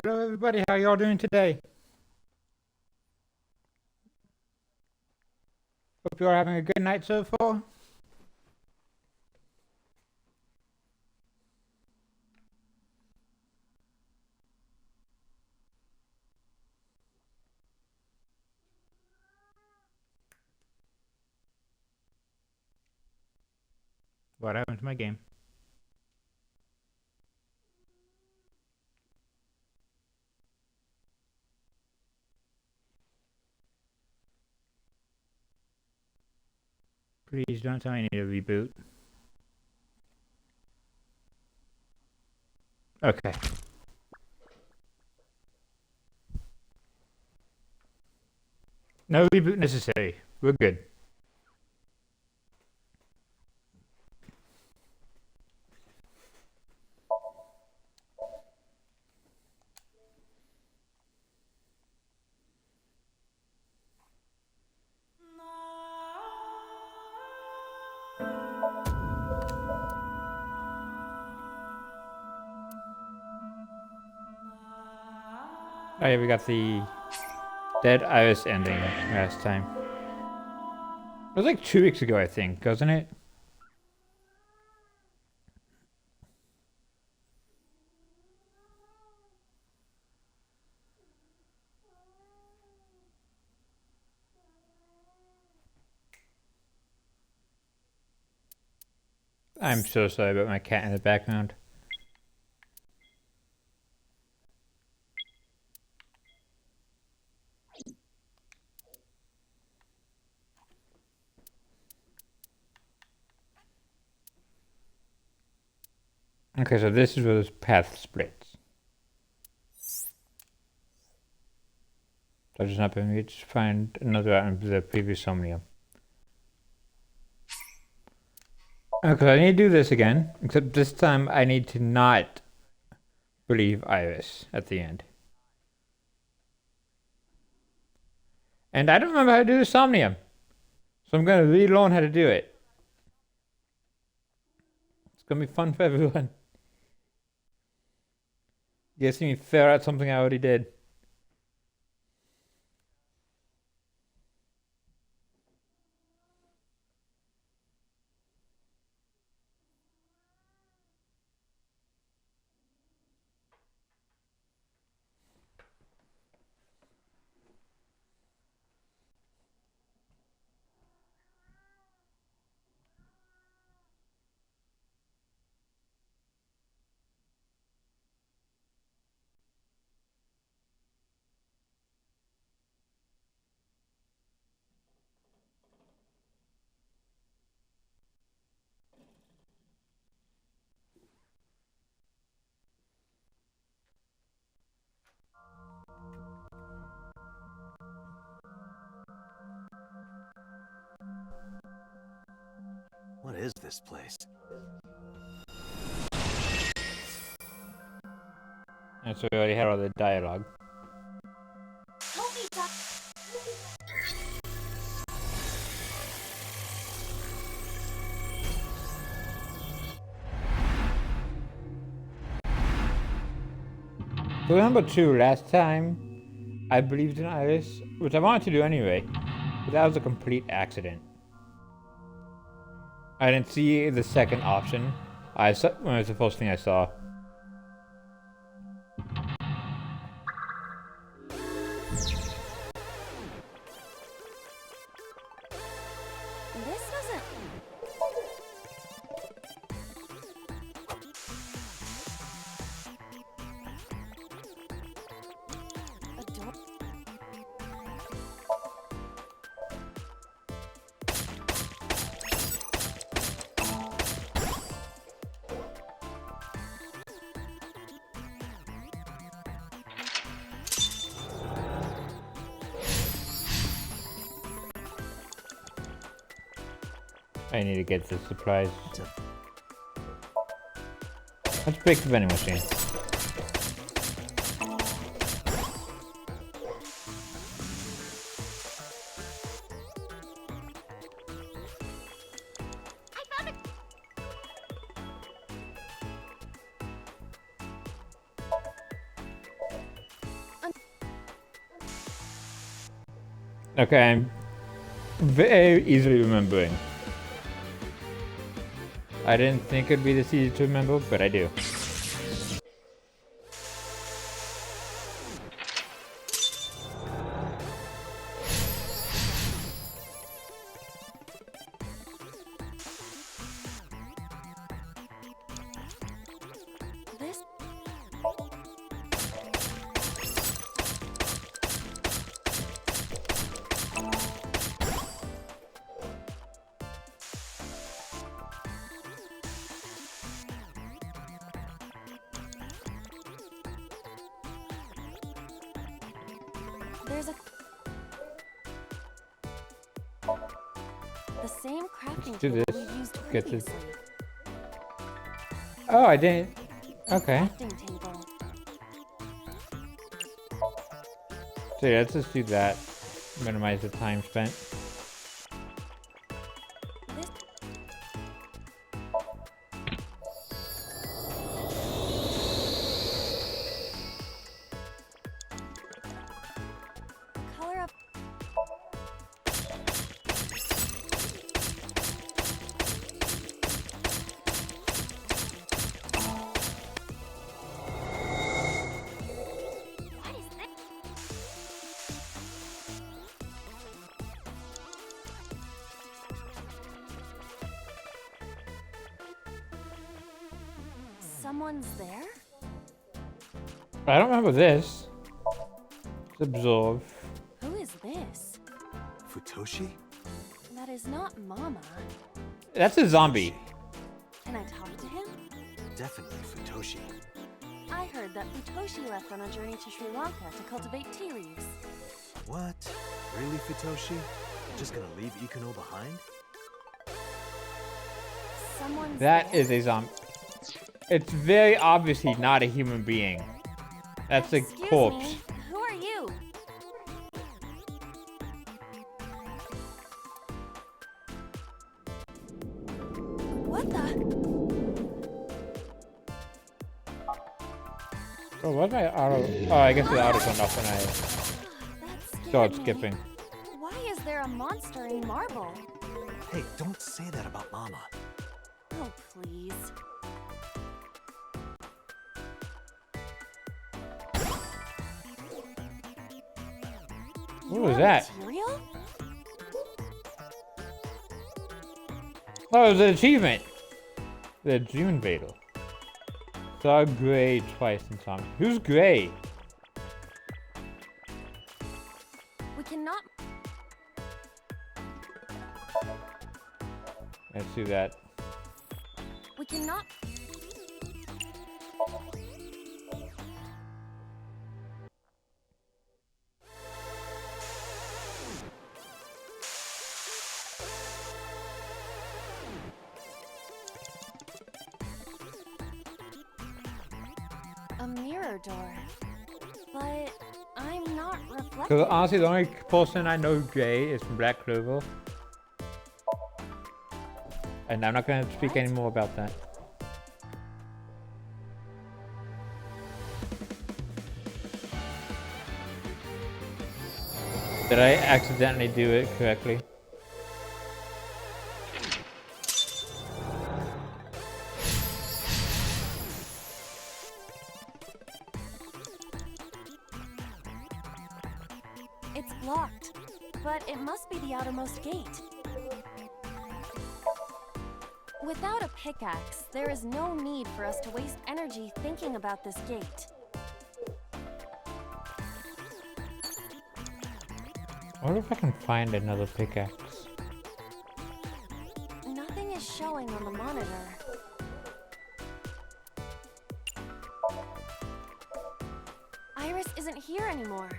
Hello everybody, how y'all doing today? Hope you're having a good night so far. What happened to my game? Please don't tell me I need a reboot. Okay. No reboot necessary. We're good. Oh yeah, we got the Dead Iris ending last time. It was like 2 weeks ago, I think, wasn't it? I'm so sorry about my cat in the background. Okay, so this is where this path splits. So I just not been able to find another item of the previous Somnium. Okay, I need to do this again, except this time I need to not believe Iris at the end. And I don't remember how to do the Somnium, so I'm going to relearn how to do it. It's going to be fun for everyone. You guys see me figure out something I already did. What is this place? And so we already had all the dialogue. So number 2, last time I believed in Iris, which I wanted to do anyway, but that was a complete accident. I didn't see the second option. I saw when it was the first thing I saw. This doesn't. Ador- I need to get the supplies. Let's break the vending machine. Okay, I'm very easily remembering. I didn't think it'd be this easy to remember, but I do. This. There's a. The same crafting do table this. we used Get this. previously. Oh, I didn't. Okay. Crafting table. So yeah, let's just do that. Minimize the time spent. This. The color of. What is this? Someone's there? I don't remember this. Let's absorb. Who is this? Futoshi? That is not Mama. That's a zombie. Can I talk to him? Definitely Futoshi. I heard that Futoshi left on a journey to Sri Lanka to cultivate tea leaves. What? Really, Futoshi? Just gonna leave Ikuno behind? Someone's That there? is a zombie. It's very obviously not a human being. That's a Excuse corpse. me, who are you? What the? Oh, what's my auto? Oh, I guess the auto went off when I That scared started me. skipping. Why is there a monster in marble? Hey, don't say that about Mama. Oh, please. What was that? Material? Oh, it was an achievement. The Dream Invader. Saw Gray twice in Somnium. Who's Gray? We cannot. Let's do that. We cannot. A mirror door. But I'm not reflecting. Because honestly, the only person I know Jay is from Black Clover. And I'm not going to speak any more about that. Did I accidentally do it correctly? It's blocked, but it must be the outermost gate. Without a pickaxe, there is no need for us to waste energy thinking about this gate. I wonder if I can find another pickaxe. Nothing is showing on the monitor. Iris isn't here anymore.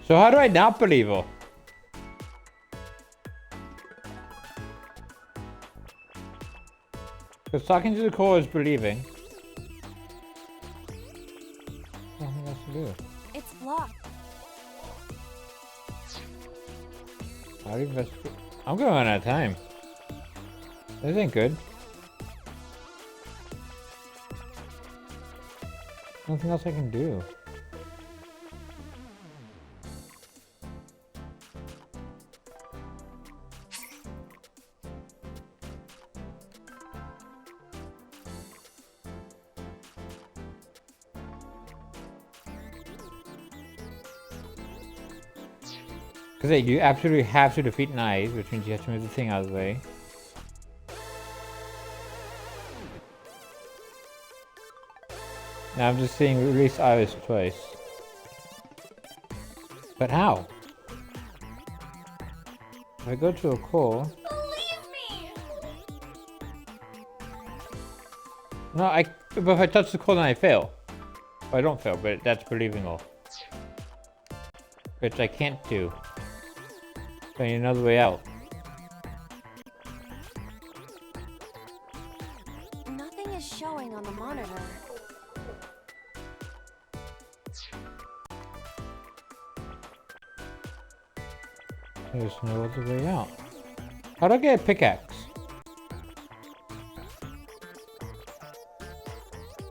So how do I not believe her? Because talking to the core is believing. Nothing else to do. It's blocked. How do you investigate? I'm going to run out of time. This ain't good. Nothing else I can do. Because you absolutely have to defeat knives, which means you have to move the thing out of the way. Now I'm just seeing release Iris twice. But how? If I go to a core... Believe me! No, but if I touch the core then I fail. Well, I don't fail, but that's believing all. Which I can't do. So I need another way out. Nothing is showing on the monitor. There's no other way out. How do I get a pickaxe?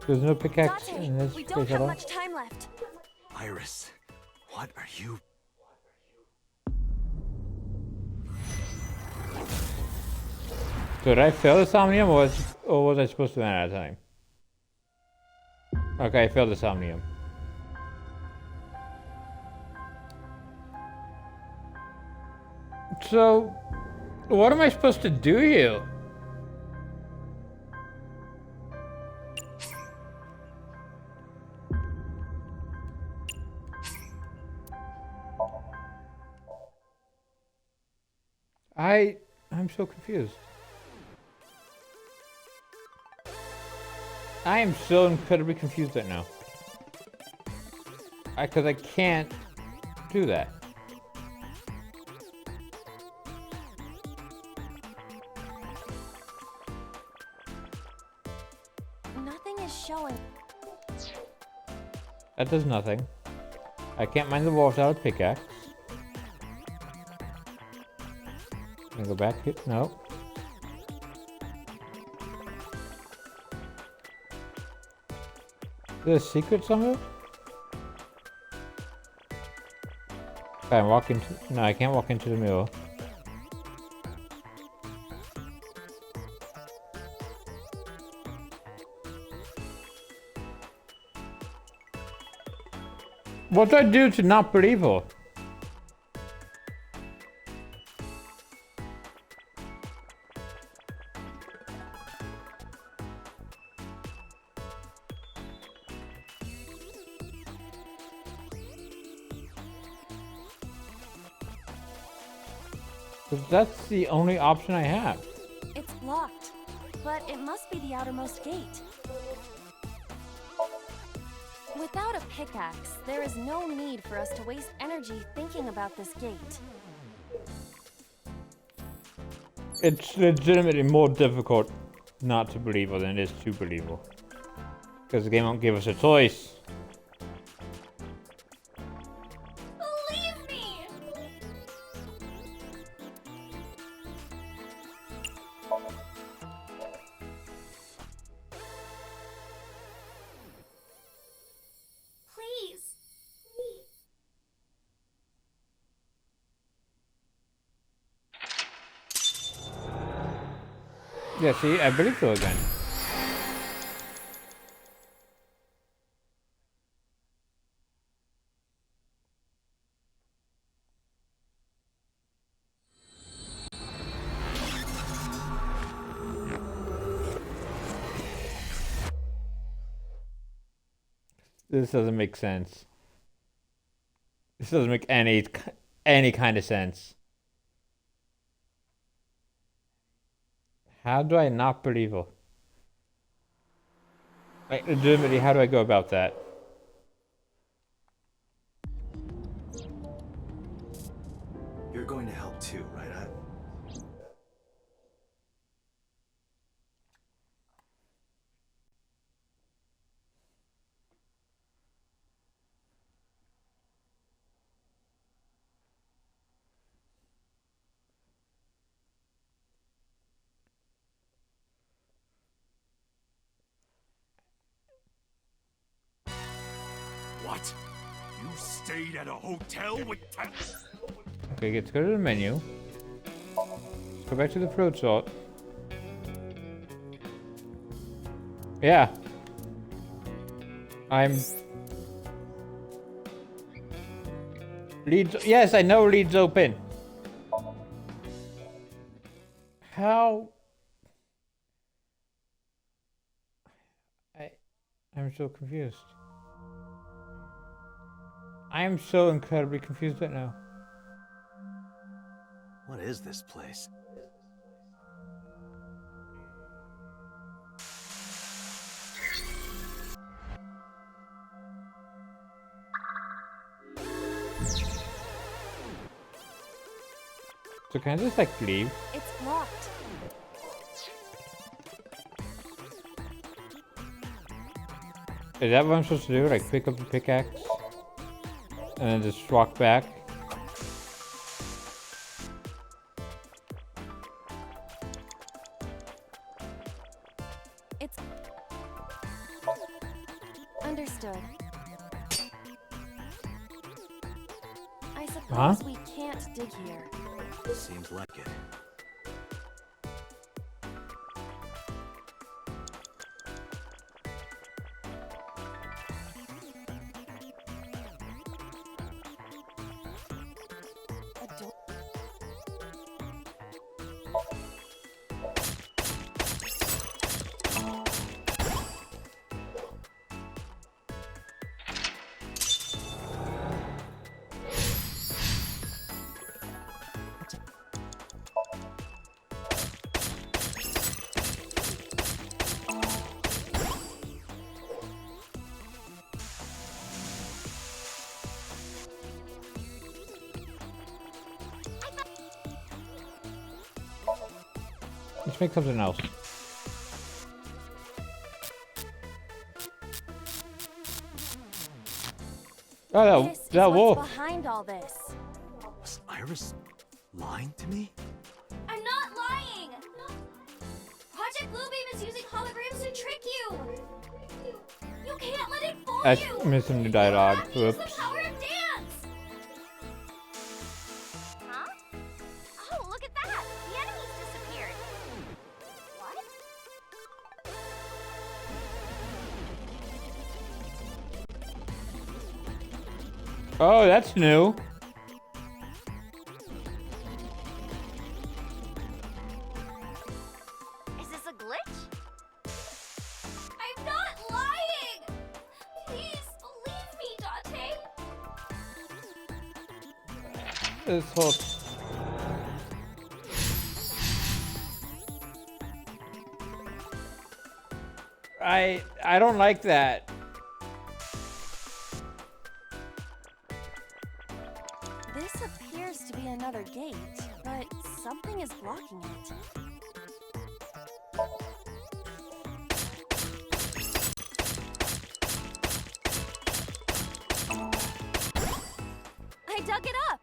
There's no pickaxe Dante, in this we place don't at have all? much time left. Iris, what are you? So did I fail the Somnium or was I supposed to run out of time? Okay, I failed the Somnium. So, what am I supposed to do here? I'm so confused. I am so incredibly confused right now. Because I can't do that. Nothing is showing. That does nothing. I can't mine the walls out of pickaxe. Can I go back here? No. Is there a secret somewhere? Okay, I'm walking to... No, I can't walk into the mirror. What do I do to not believe her? Because that's the only option I have. It's blocked, but it must be the outermost gate. Without a pickaxe, there is no need for us to waste energy thinking about this gate. It's legitimately more difficult not to believe her than it is to believe her. Because the game won't give us a choice. Believe me! Please. Yeah, see, I believe so again. This doesn't make sense. This doesn't make any kind of sense. How do I not believe her? Like, legitimately, how do I go about that? You're going to help too, right? What? You stayed at a hotel with Okay, let's go to the menu. Go back to the fruit salt. Yeah. Leads. Yes, I know leads open. How? I'm so confused. I am so incredibly confused right now. What is this place? So can I just like leave? It's blocked. Is that what I'm supposed to do? Like pick up the pickaxe? And then just walk back? It's... Understood. I suppose we can't dig here. Seems like it. Let's make something else. Oh, This is that what's wolf. behind all this. Was Iris lying to me? I'm not lying! Project Bluebeam is using holograms to trick you! You can't let it fool That's you! missing the dialogue. You have to use Whoops. the power of dance! Huh? Oh, look at that! The enemies disappeared! What? Oh, that's new. Is this a glitch? I'm not lying! Please, believe me, Dante! This whole... I don't like that. I dug it up.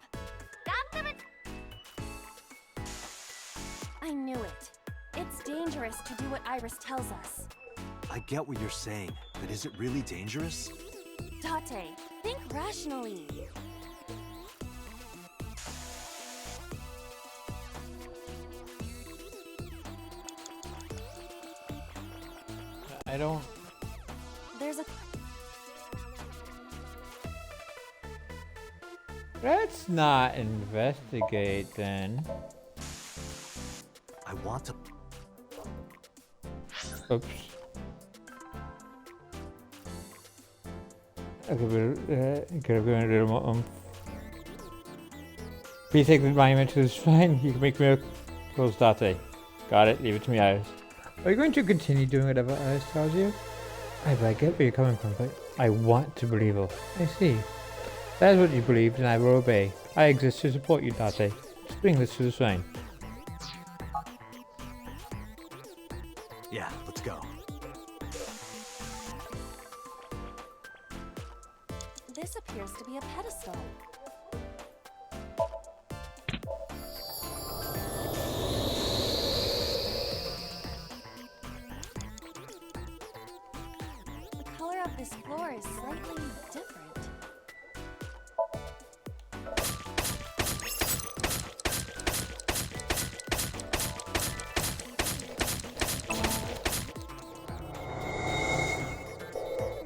I knew it. It's dangerous to do what Iris tells us. I get what you're saying, but is it really dangerous? Date, think rationally. I don't. There's a... Let's not investigate then. I want to. Oops. Okay, we'll could have gone a little more. Please take the monument to the shrine. You can make miracles, Date. Got it. Leave it to me, Iris. Are you going to continue doing whatever Iris tells you? I get where you're coming from, but I want to believe her. I see. That is what you believe, and I will obey. I exist to support you, Date. Just bring this to the shrine. Yeah, let's go. This appears to be a pedestal. The color of this floor is slightly different.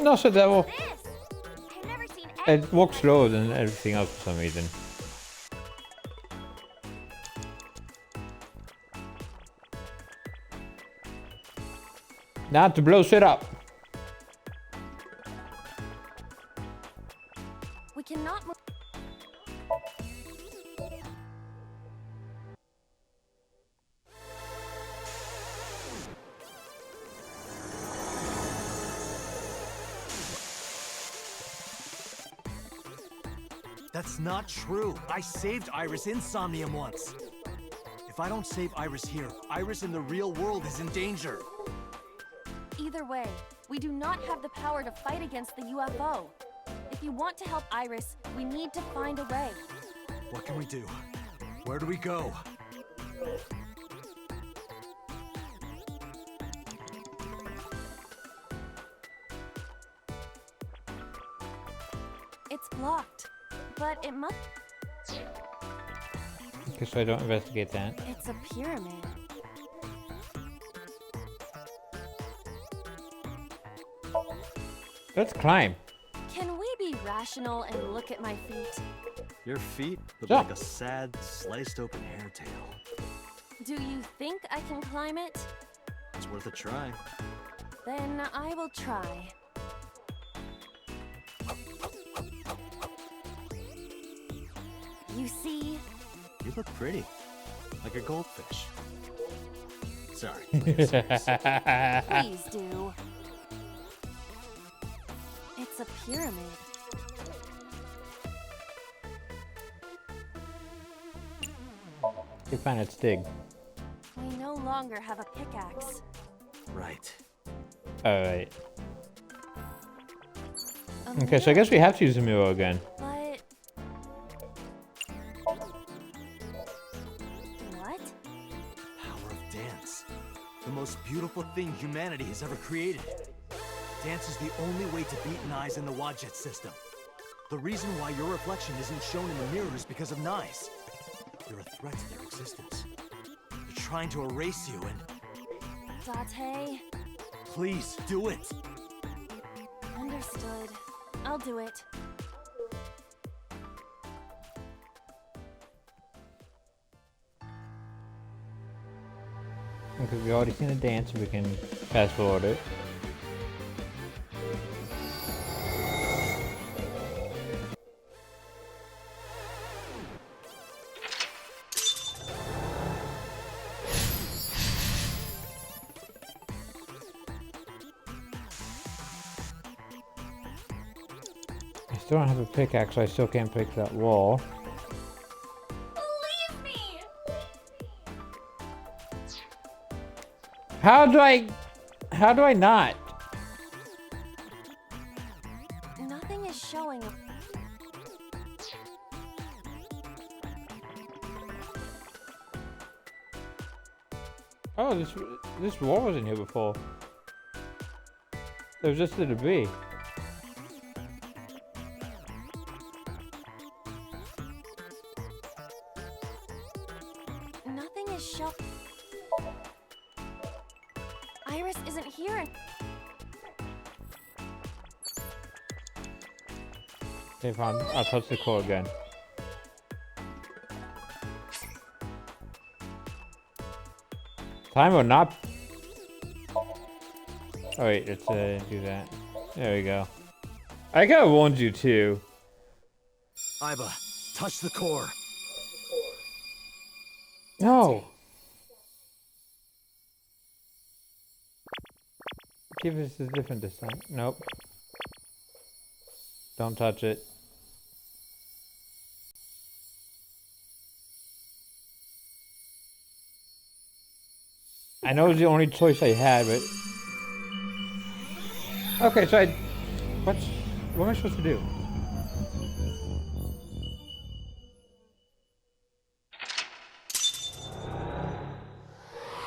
No, so that will. This! I've never seen It walks slower than everything else for some reason. Now to blow shit up. We cannot move. That's not true. I saved Iris in Somnium once. If I don't save Iris here, Iris in the real world is in danger. Either way, we do not have the power to fight against the UFO. If you want to help Iris, we need to find a way. What can we do? Where do we go? It's blocked, but it must... Okay, so I don't investigate that. It's a pyramid. Let's climb. Can we be rational and look at my feet? Your feet look Sure. like a sad, sliced open hair tail. Do you think I can climb it? It's worth a try. Then I will try. You see, You look pretty. Like a goldfish. Sorry. please do. It's a pyramid. You find its dig. We no longer have a pickaxe. Right. Alright. A Okay, so I guess we have to use the mirror again. But... What? Power of dance. The most beautiful thing humanity has ever created. Dance is the only way to beat Nyes in the Wadjet system. The reason why your reflection isn't shown in the mirror is because of Nyes. You're a threat to their existence. They're trying to erase you and... Date? Please, do it! Understood. I'll do it. Because we've already seen the dance, we can fast forward it. I still don't have a pickaxe, so I still can't pick that wall. Believe me! How do I not? Nothing is showing. Oh, this wall was in here before. There was just the debris. Nothing is show. Iris isn't here. Okay, fine. I'll touch the core again. Time or not? Oh wait, let's do that. There we go. I kinda warned you too. Iba, touch the core. No! Give us a different this time. Nope. Don't touch it. I know it's the only choice I had, but... Okay, so what am I supposed to do?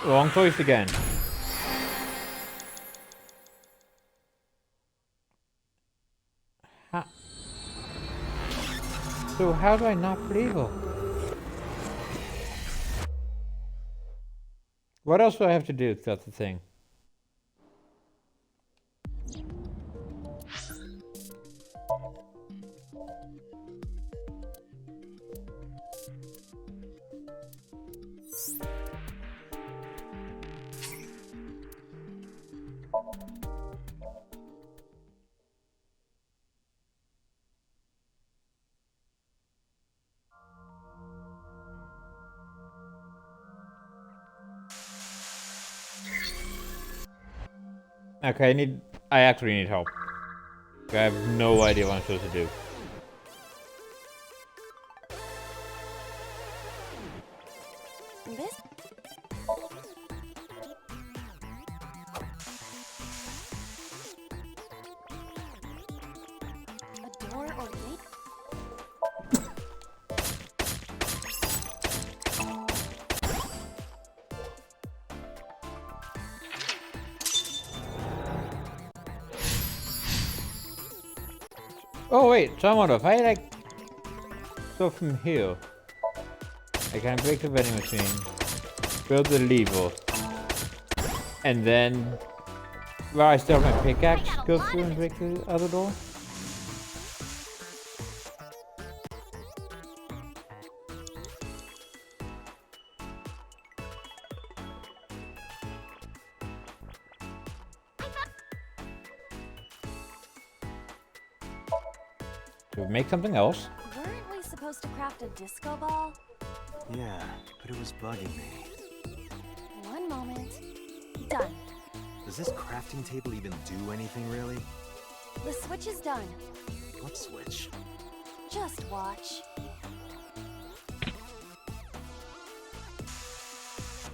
Wrong choice again. So how do I not put evil? What else do I have to do if that's the thing? Okay, I actually need help. I have no idea what I'm supposed to do. This. A door or gate? Oh wait, so I wonder if I like... So from here, I can break the vending machine, build the lever, and then... Well, I still have my pickaxe, go through and break the other door? Do we make something else? Weren't we supposed to craft a disco ball? Yeah, but it was bugging me. One moment. Done. Does this crafting table even do anything, really? The switch is done. What switch? Just watch.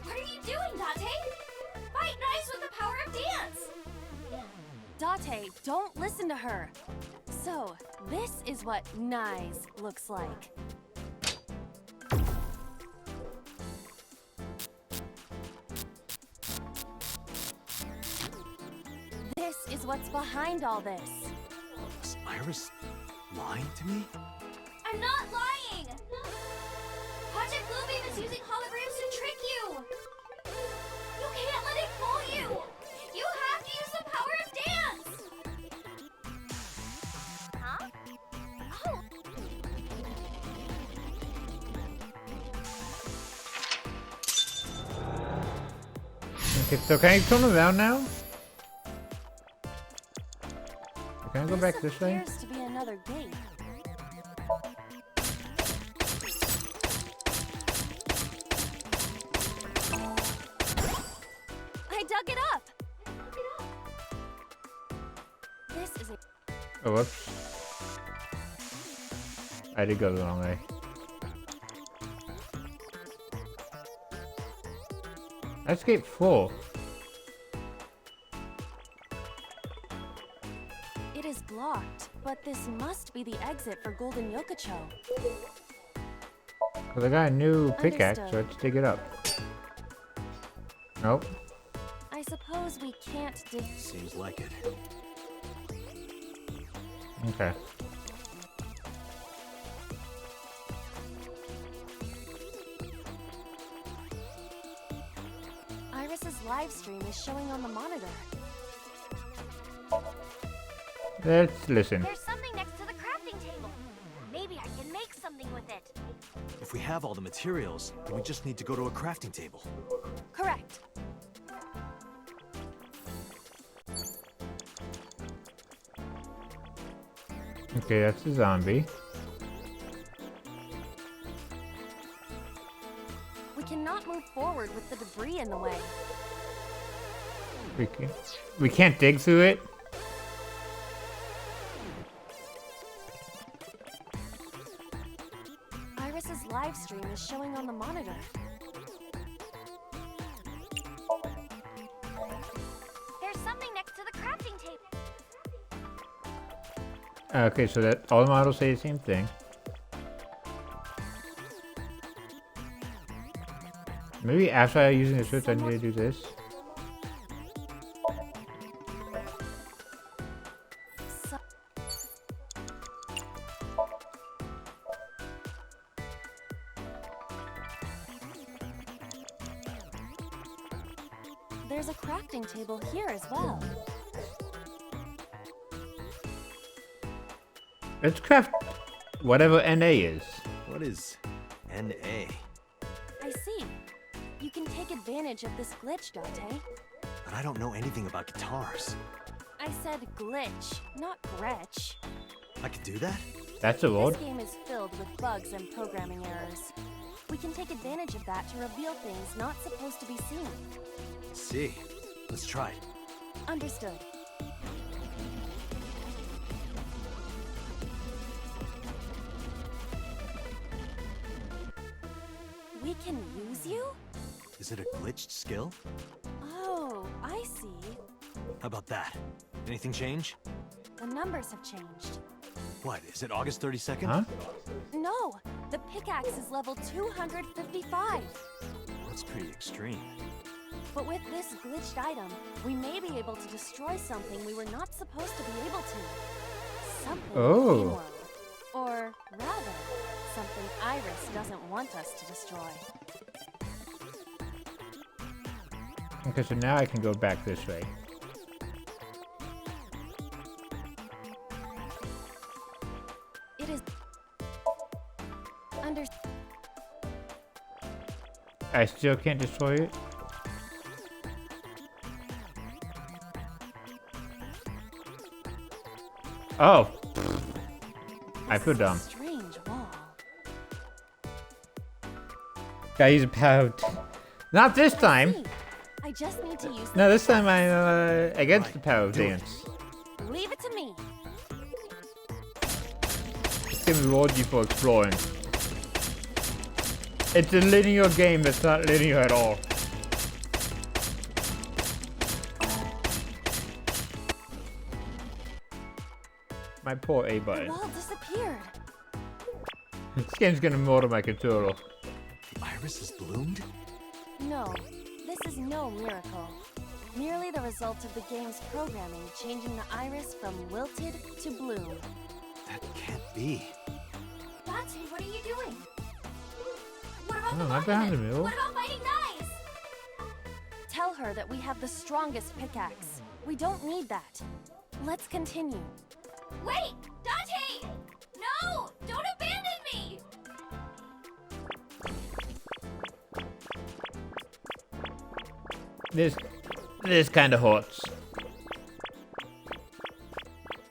What are you doing, Date? Fight nice with the power of dance! Date, don't listen to her. So, this is what nice looks like. This is what's behind all this. Was Iris lying to me? I'm not lying! Project Bluebeam is using holograms to trick you! You can't let it fool you! You have to use the power of dance! Huh? Oh! Okay, so can I turn around now? Can I go back this way? Appears to be another gate. I dug it up! This is a... Oh, whoops. I did go the wrong way. That's gate 4. It is blocked, but this must be the exit for Golden Yokocho. Cause I got a new pickaxe, so Understood. let's dig it up. Nope. I suppose we can't dig. Seems like it. Okay. Iris's live stream is showing on the monitor. Let's listen. There's something next to the crafting table. Maybe I can make something with it. If we have all the materials, then we just need to go to a crafting table. Correct. Okay, that's the zombie. We cannot move forward with the debris in the way. We can't dig through it. Iris's live stream is showing on the monitor. There's something next to the crafting table. Okay, so that all the models say the same thing. Maybe after I'm using the switch, I need to do this. So there's a crafting table here as well. Let's craft whatever NA is. What is NA? I see. You can take advantage of this glitch, Dante. But I don't know anything about guitars. I said glitch, not Gretch. I could do that? That's a word. This game is filled with bugs and programming errors. We can take advantage of that to reveal things not supposed to be seen. See. Let's try it. Understood. We can use you? Is it a glitched skill? Oh, I see. How about that? Anything change? The numbers have changed. What, is it August 32nd? Huh? No, the pickaxe is level 255. That's pretty extreme. But with this glitched item, we may be able to destroy something we were not supposed to be able to. Something in the Oh. game world. Or rather, something Iris doesn't want us to destroy. Okay, so now I can go back this way. It is under. I still can't destroy it. Oh. I feel dumb. Strange wall. Gotta use a power. Not this time. See, I just need to use. No, this time I'm against the power of do it. dance. Leave it to me. Just give me reward you for exploring. It's a linear game that's not linear at all. My poor A The button. wall disappeared. This game's gonna murder my controller. The iris has bloomed? No, this is no miracle. Merely the result of the game's programming changing the iris from wilted to bloom. That can't be. Dante, what are you doing? What about Oh, the not behind the monument? middle. What about fighting guys? Tell her that we have the strongest pickaxe. We don't need that. Let's continue. Wait! Dante! No! Don't abandon me! This kind of hurts.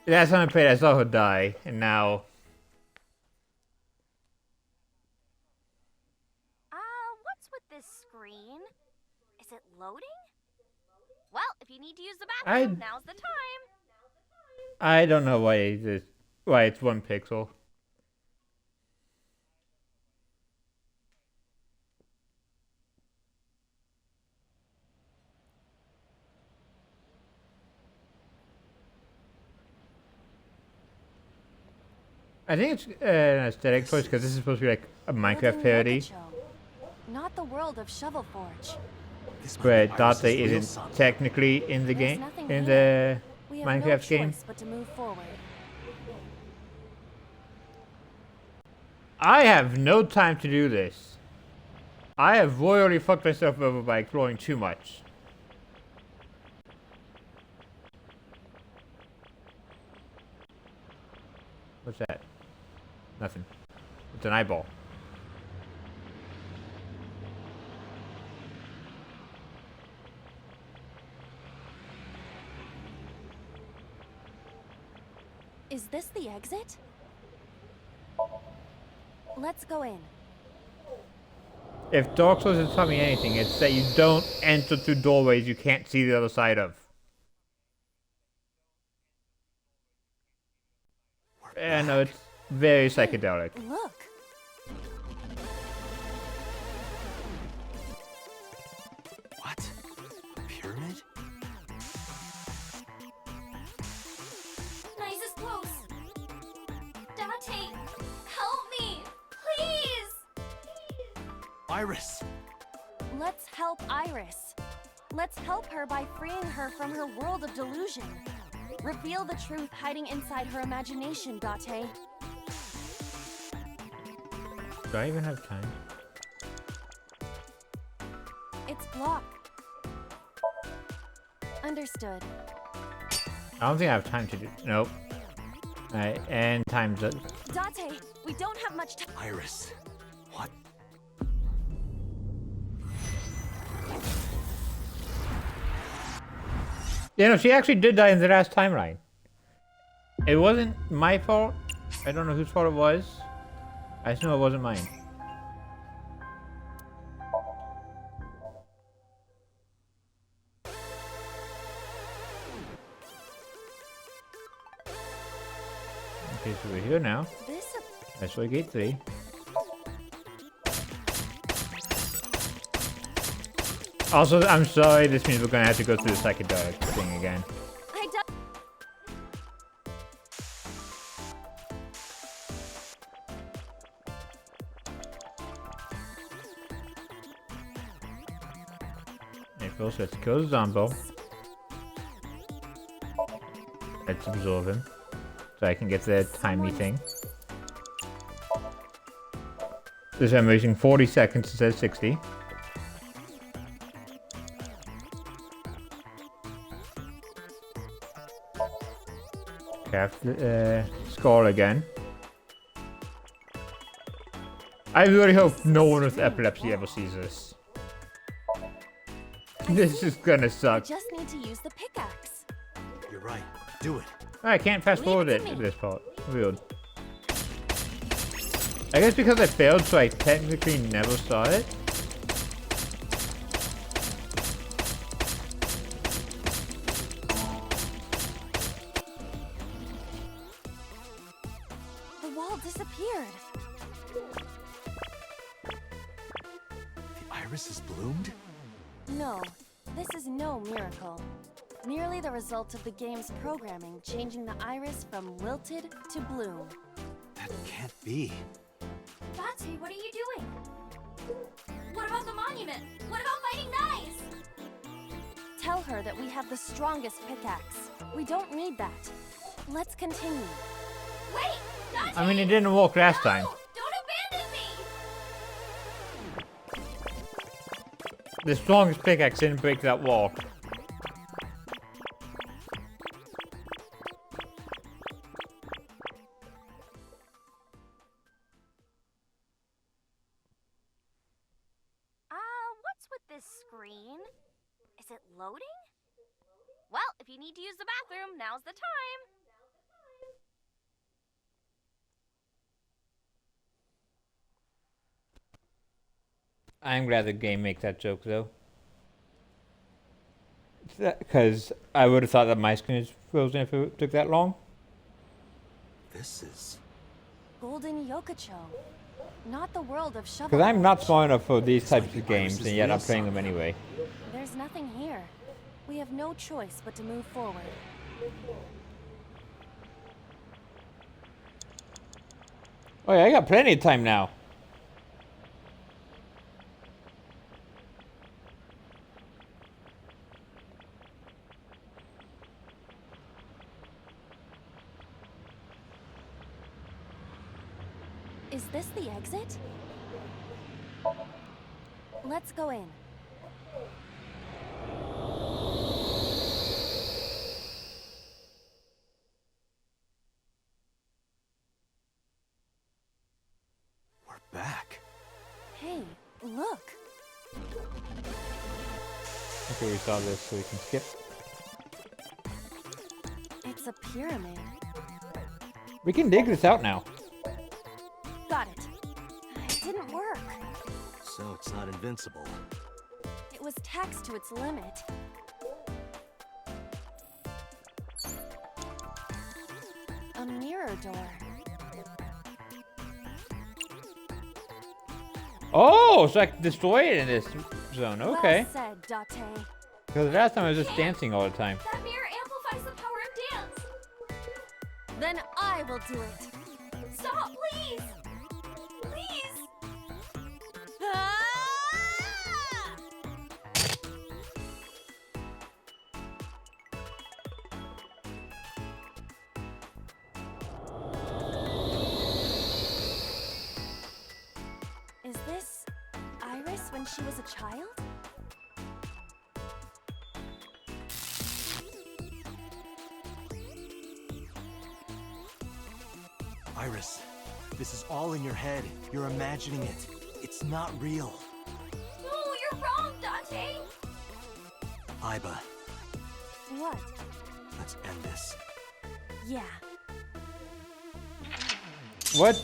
Last time I played, I saw her die, and now What's with this screen? Is it loading? Well, if you need to use the I- bathroom, now's the time. I don't know why it's 1 pixel. I think it's an aesthetic choice because this is supposed to be like a Minecraft Building parody. Rocket Show, not the world of Shovel Forge. This might But be Date Iris's real isn't son. technically in the There's game, nothing in here. the We have no Minecraft game. choice but to move forward. I have no time to do this. I have royally fucked myself over by exploring too much. What's that? Nothing. It's an eyeball. Is this the exit? Let's go in. If Dark Souls has taught me anything, it's that you don't enter through doorways you can't see the other side of. I know it's very psychedelic. Look. What? Pyramid? Nice is close. Dante, help me, please. Iris! Let's help Iris. Let's help her by freeing her from her world of delusion. Reveal the truth hiding inside her imagination, Date. Do I even have time? It's blocked. Understood. I don't think I have time to do. Nope. Alright, and time's up. Date, we don't have much time. Iris. What? You know, she actually did die in the last timeline. It wasn't my fault. I don't know whose fault it was. I just know it wasn't mine. Okay, so we're here now. That's why gate 3. Also, I'm sorry, this means we're gonna have to go through the psychedelic thing again. Okay, first let's kill the Zombo. Let's absorb him. So I can get the timey thing. This time I'm using 40 seconds instead of 60. Have the skull again. I really hope no one with epilepsy ever sees this. This is gonna suck. Just need to use the pickaxe. You're right. Do it. I can't fast forward it at this part. Weird. I guess because I failed, so I technically never saw it. The wall disappeared. The iris has bloomed? No, this is no miracle. Merely the result of the game's programming changing the iris from wilted to bloom. That can't be. Date, what are you doing? What about the monument? What about fighting knives? Tell her that we have the strongest pickaxe. We don't need that. Let's continue. Wait! Dante! I mean, it didn't work last time. Don't abandon me! The strongest pickaxe didn't break that wall. What's with this screen? Is it loading? Well, if you need to use the bathroom, now's the time. I'm glad the game makes that joke though. Because I would have thought that my screen was frozen if it took that long. This is... Golden Yokocho. Not the world of shovel. Because I'm not smart enough for these types of games, and yet I'm playing them anyway. There's nothing here. We have no choice but to move forward. Oh yeah, I got plenty of time now. Is this the exit? Let's go in. We're back. Hey, look. Okay, we saw this, so we can skip. It's a pyramid. We can dig this out now. Got it. It didn't work. So it's not invincible. It was taxed to its limit. A mirror door. Oh, so I can destroy it in this zone. Okay. Well said, Date. Because last time I was just dancing all the time. That mirror amplifies the power of dance. Then I will do it. Stop, please. Please. Ah! Is this Iris when she was a child? Iris, this is all in your head. You're imagining it. It's not real. No, you're wrong, Dante. Iba, What? let's end this. Yeah. What?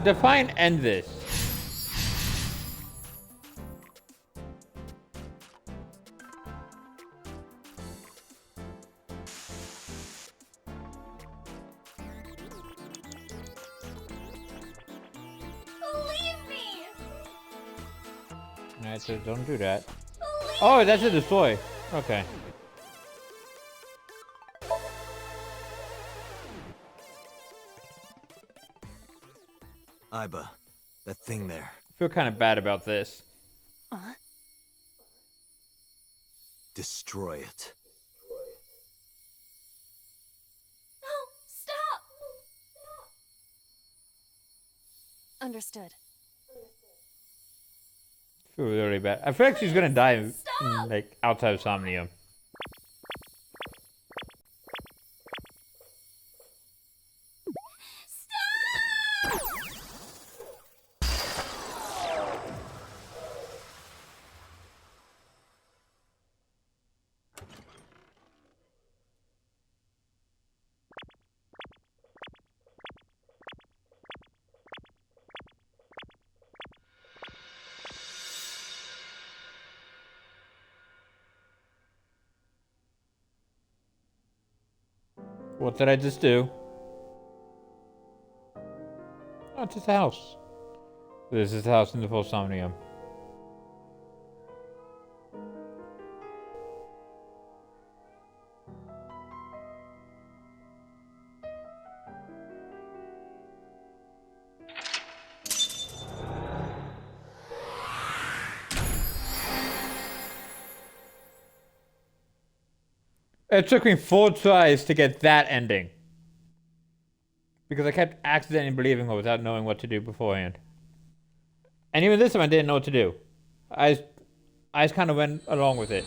Define end this. Believe me. Alright, so don't do that. Oh, that's a destroy. Okay. Iba, that thing there. I feel kind of bad about this. Destroy it. No, stop. Understood. I feel really bad. I feel like she's gonna die in, Stop! like outside of Somnium. Stop! What did I just do? Oh, it's just a house. This is the house in the full Somnium. It took me 4 tries to get that ending. Because I kept accidentally believing her without knowing what to do beforehand. And even this time I didn't know what to do. I just kind of went along with it.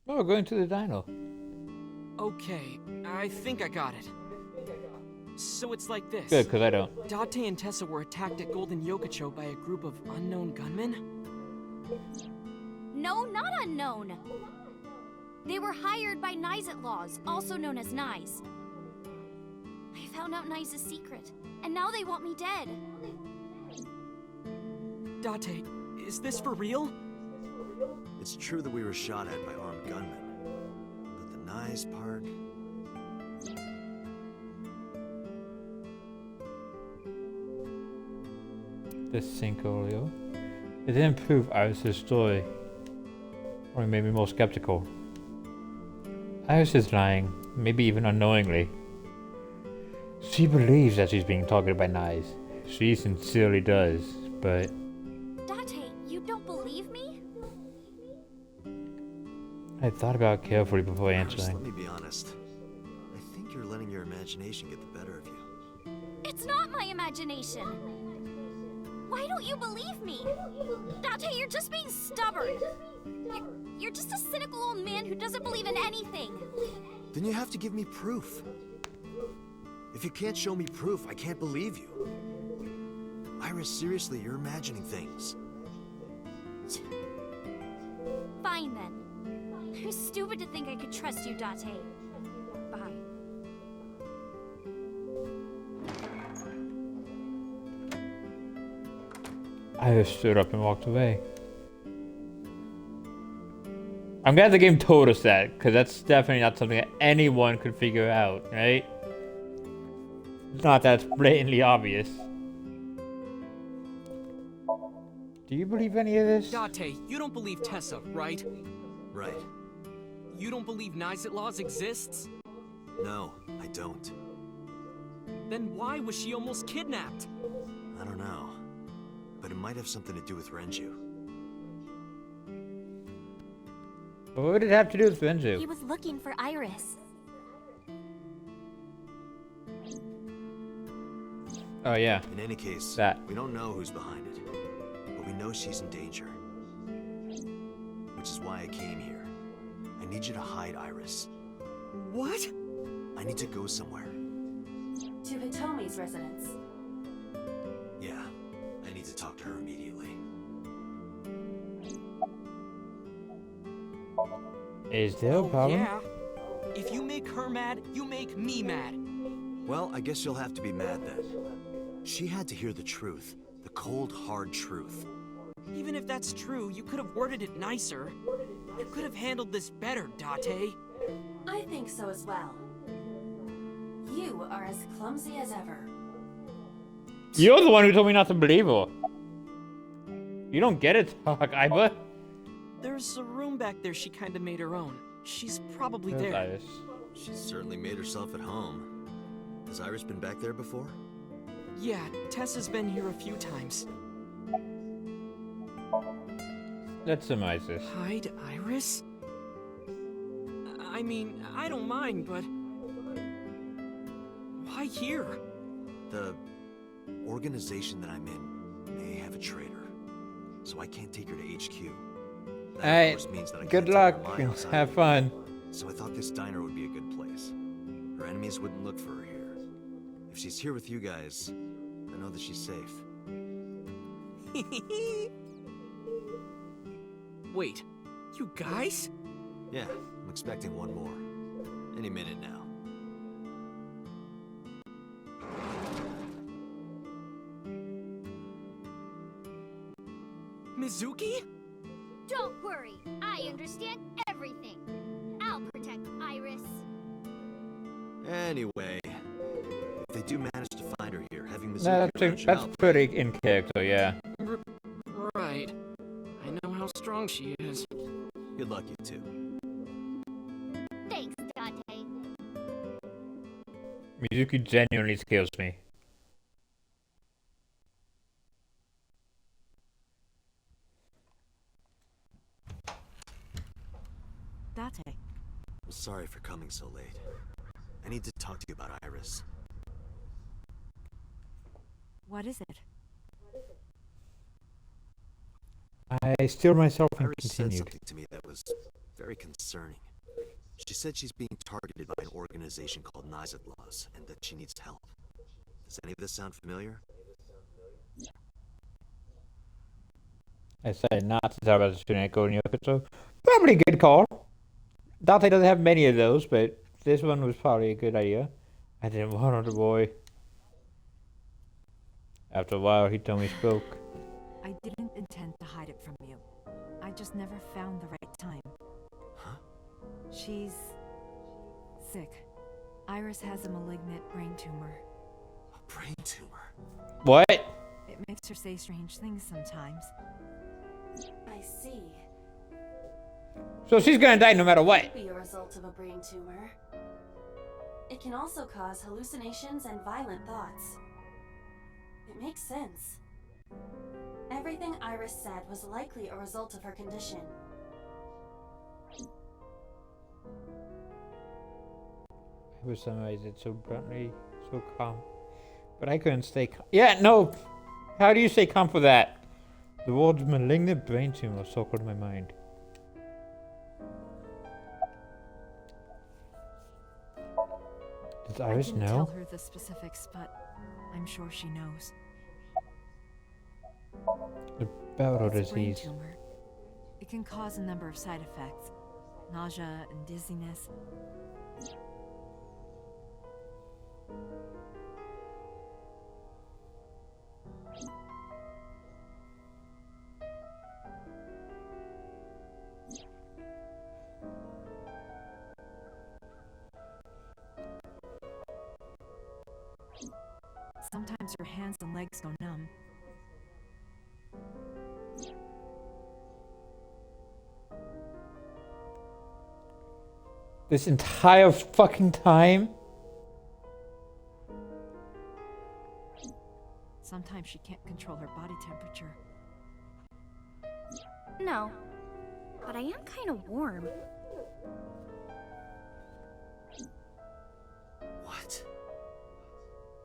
Oh, we're going to the dino. Okay, I think I got it. So it's like this. Good, because I don't. Date and Tessa were attacked at Golden Yokocho by a group of unknown gunmen? No, not unknown. They were hired by Nyes Laws, also known as Nyes. I found out Nyes' secret, and now they want me dead. Date, is this for real? It's true that we were shot at by armed gunmen. But the nice part... This Cincolio. It didn't prove Iris' story. Or it made me more skeptical. Iris is lying. maybe even unknowingly. She believes that she's being targeted by knives. She sincerely does, but... Date, you don't believe me? I thought about it carefully before Iris, answering. let me be honest. I think you're letting your imagination get the better of you. It's not my imagination. Why don't you believe me? Date, you're just being stubborn. You're just a cynical old man who doesn't believe in anything. Then you have to give me proof. If you can't show me proof, I can't believe you. Iris, seriously, you're imagining things. Fine then. I'm stupid to think I could trust you, Date. Bye. I just stood up and walked away. I'm glad the game told us that, because that's definitely not something that anyone could figure out, right? Not that it's blatantly obvious. Do you believe any of this? Date, you don't believe Tessa, right? Right. You don't believe Nizet Laws exists? No, I don't. Then why was she almost kidnapped? I don't know. But it might have something to do with Renju. What would it have to do with He Renju? was looking for Iris. Oh yeah, In any case, that. we don't know who's behind it. But we know she's in danger. Which is why I came here. I need you to hide Iris. What? I need to go somewhere. To Hitomi's residence. Yeah, I need to talk to her immediately. Is there a problem? Yeah. If you make her mad, you make me mad. Well, I guess you'll have to be mad then. She had to hear the truth. The cold, hard truth. Even if that's true, you could have worded it nicer. You could have handled this better, Date. I think so as well. You are as clumsy as ever. You're the one who told me not to believe her. You don't get it, Iba. There's a room back there she kinda made her own. She's probably There's there. Iris. She's certainly made herself at home. Has Iris been back there before? Yeah, Tessa's been here a few times. Let's surmise this. Hide Iris? I mean, I don't mind, but... why here? The organization that I'm in may have a traitor. So I can't take her to HQ. That, Alright, of course, means that I good can't tell her luck. Miles Have either. fun. So I thought this diner would be a good place. Her enemies wouldn't look for her here. If she's here with you guys, I know that she's safe. Wait, you guys? Yeah, I'm expecting one more. Any minute now. Mizuki? Don't worry, I understand everything. I'll protect Iris. Anyway, if they do manage to find her here, having Mizuki No, around should that's help. pretty in character, yeah. Right. I know how strong she is. Good luck, you two. Thanks, Date. Mizuki genuinely scares me. Date. I'm sorry for coming so late. I need to talk to you about Iris. What is it? I steeled myself and Iris said continued. something to me that was very concerning. She said she's being targeted by an organization called Nizet Laws, and that she needs help. Does any of this sound familiar? I decided not to talk about the student at Golden Yoko, so probably a good call. Dante doesn't have many of those, but this one was probably a good idea. I didn't want the boy. After a while, he told me he spoke. I didn't intend to hide it from you. I just never found the right time. Huh? She's sick. Iris has a malignant brain tumor. A brain tumor? What? It makes her say strange things sometimes. I see. So she's gonna die no matter what. Could be a result of a brain tumor. It can also cause hallucinations and violent thoughts. It makes sense. Everything Iris said was likely a result of her condition. I would summarize it so bluntly, so calm. But I couldn't stay calm. Yeah, no! How do you stay calm for that? The words malignant brain tumor circled in my mind. Does Iris I didn't know? tell her the specifics, but I'm sure she knows. The barrel It's a brain disease. tumor. It can cause a number of side effects. Nausea and dizziness. Sometimes her hands and legs go numb. This entire fucking time? Sometimes she can't control her body temperature. No, but I am kind of warm. What?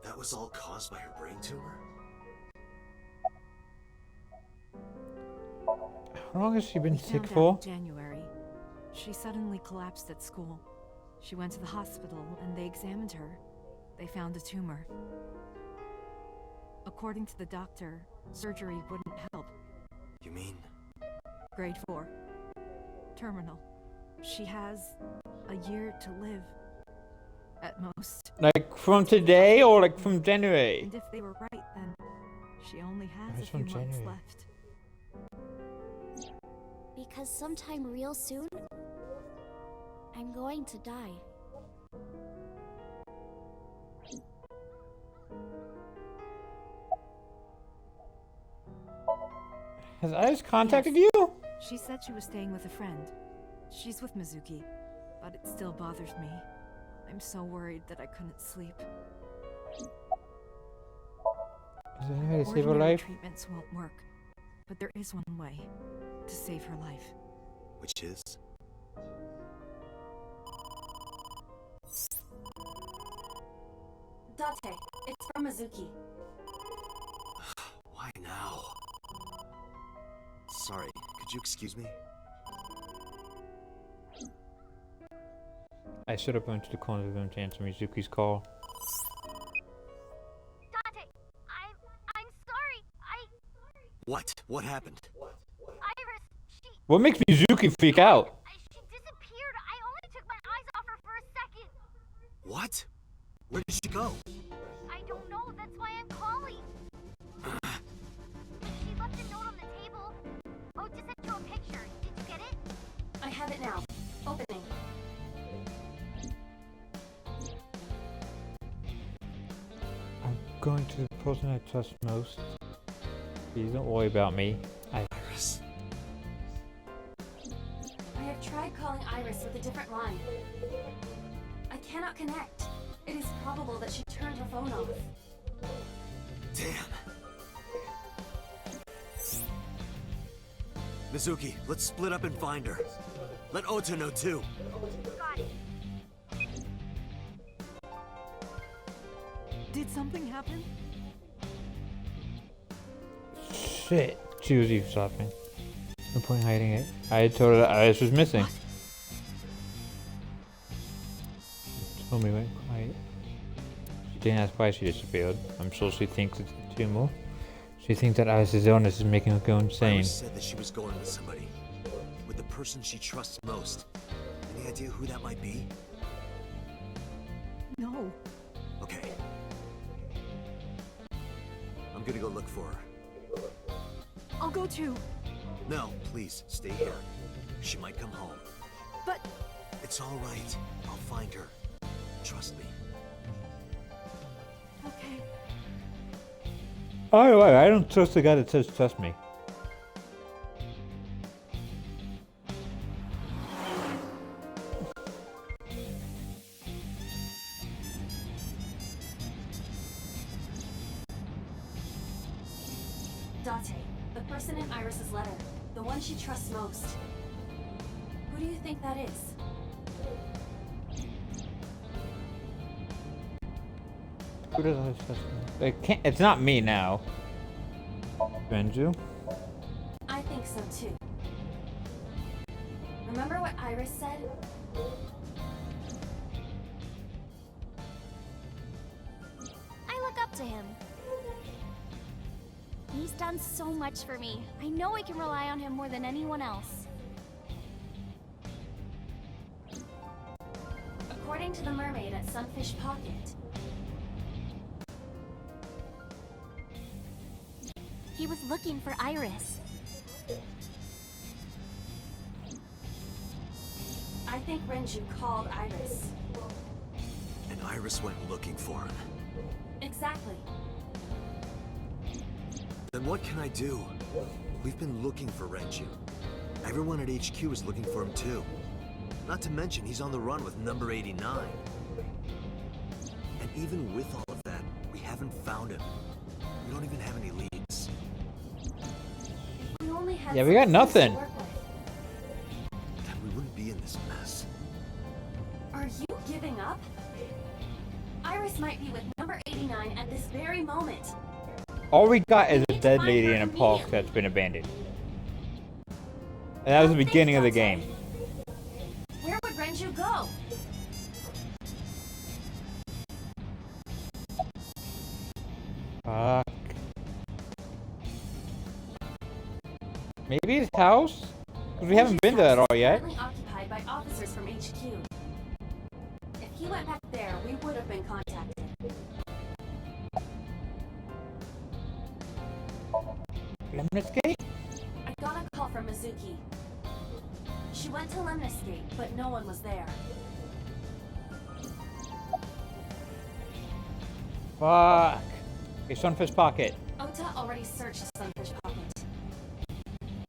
That was all caused by her brain tumor? How long has she been We sick found for? out in January. She suddenly collapsed at school. She went to the hospital and they examined her. They found a tumor. According to the doctor, surgery wouldn't help. You mean? Grade 4. Terminal. She has a year to live. At most. Like from today or like from January? And if they were right, then she only has It's a few from months January. left. Because sometime real soon, I'm going to die. Has Iris contacted Yes. you? She said she was staying with a friend. She's with Mizuki, but it still bothers me. I'm so worried that I couldn't sleep. Is there any way to save her Ordinary life? treatments won't work, but there is one way to save her life. Which is? Date, it's from Mizuki. Why now? Sorry, could you excuse me? I stood up and went to the corner of the room to answer Mizuki's call. Dante, I'm sorry. What? What happened? Iris, What makes Mizuki freak out? she disappeared. I only took my eyes off her for a second. What? Where did she go? I don't know. That's why I'm calling. She left a note on the table. Oh, just sent you a picture. Did you get it? I have it now. Opening. I'm going to the person I trust most. Please don't worry about me. Iris. I have tried calling Iris with a different line. I cannot connect. It is probable that she turned her phone off. Damn. Mizuki, let's split up and find her. Let Ota know too. Got it. Did something happen? Shit. She was eavesdropping. No point hiding it. I had told her that Iris was missing. Told me went quiet. She didn't ask why she disappeared. I'm sure she thinks it's a tumor. She thinks that Iris' illness is making her go insane. Iris said that she was going with somebody. With the person she trusts most. Any idea who that might be? No. Okay. I'm gonna go look for her. I'll go too. No, please, stay here. She might come home. But It's all right. I'll find her. Trust me. okay. Alright, I don't trust the guy that says trust me. Iris's letter. The one she trusts most. Who do you think that is? Who does I trust? It can't. It's not me now. Benju. I think so too. Remember what Iris said? I look up to him. He's done so much for me. I know I can rely on him more than anyone else. According to the mermaid at Sunfish Pocket, He was looking for Iris. I think Renju called Iris. And Iris went looking for him. Exactly. Then what can I do? We've been looking for Renju. Everyone at HQ is looking for him too. Not to mention he's on the run with number 89. And even with all of that, we haven't found him. We don't even have any leads. We only had Yeah, we got some nothing. to work with. Then we wouldn't be in this mess. Are you giving up? Iris might be with number 89 at this very moment. All we got is a dead lady in a park that's been abandoned. And that was the beginning of the game. Where would Renju go? Fuck. Maybe his house? Because we haven't been there at all yet. Currently occupied by officers from HQ. If he went back there, we would have been contacted. Lemnis Gate? I got a call from Mizuki. She went to Lemnis Gate, but no one was there. Fuck. Okay, Sunfish Pocket. Ota already searched Sunfish Pocket.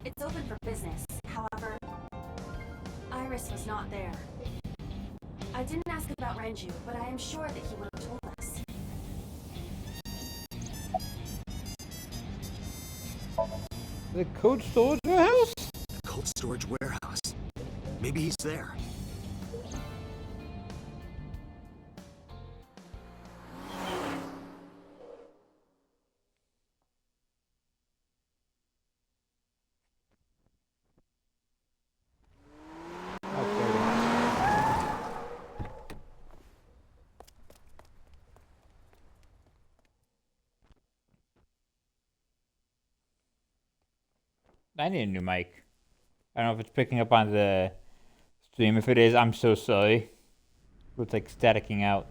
It's open for business. However, Iris was not there. I didn't ask about Renju, but I am sure that he would have told us. The cold storage warehouse? The cold storage warehouse. Maybe he's there. I need a new mic. I don't know if it's picking up on the stream. If it is, I'm so sorry. It's like staticking out.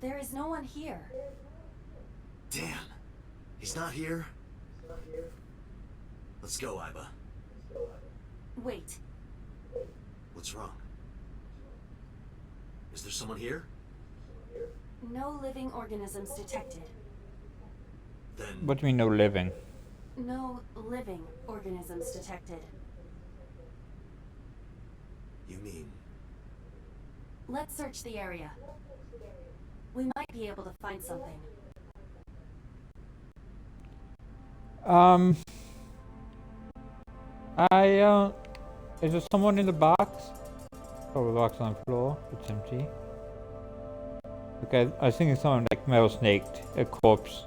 There is no one here. Damn. He's not here? Let's go, Iba. Wait, What's wrong? Is there someone here? no living organisms detected. Then What do you mean no living? No living organisms detected. you mean Let's search the area. We might be able to find something. Is there someone in the box? Oh, the box on the floor. It's empty. Okay, I was thinking someone like metal snaked, a corpse.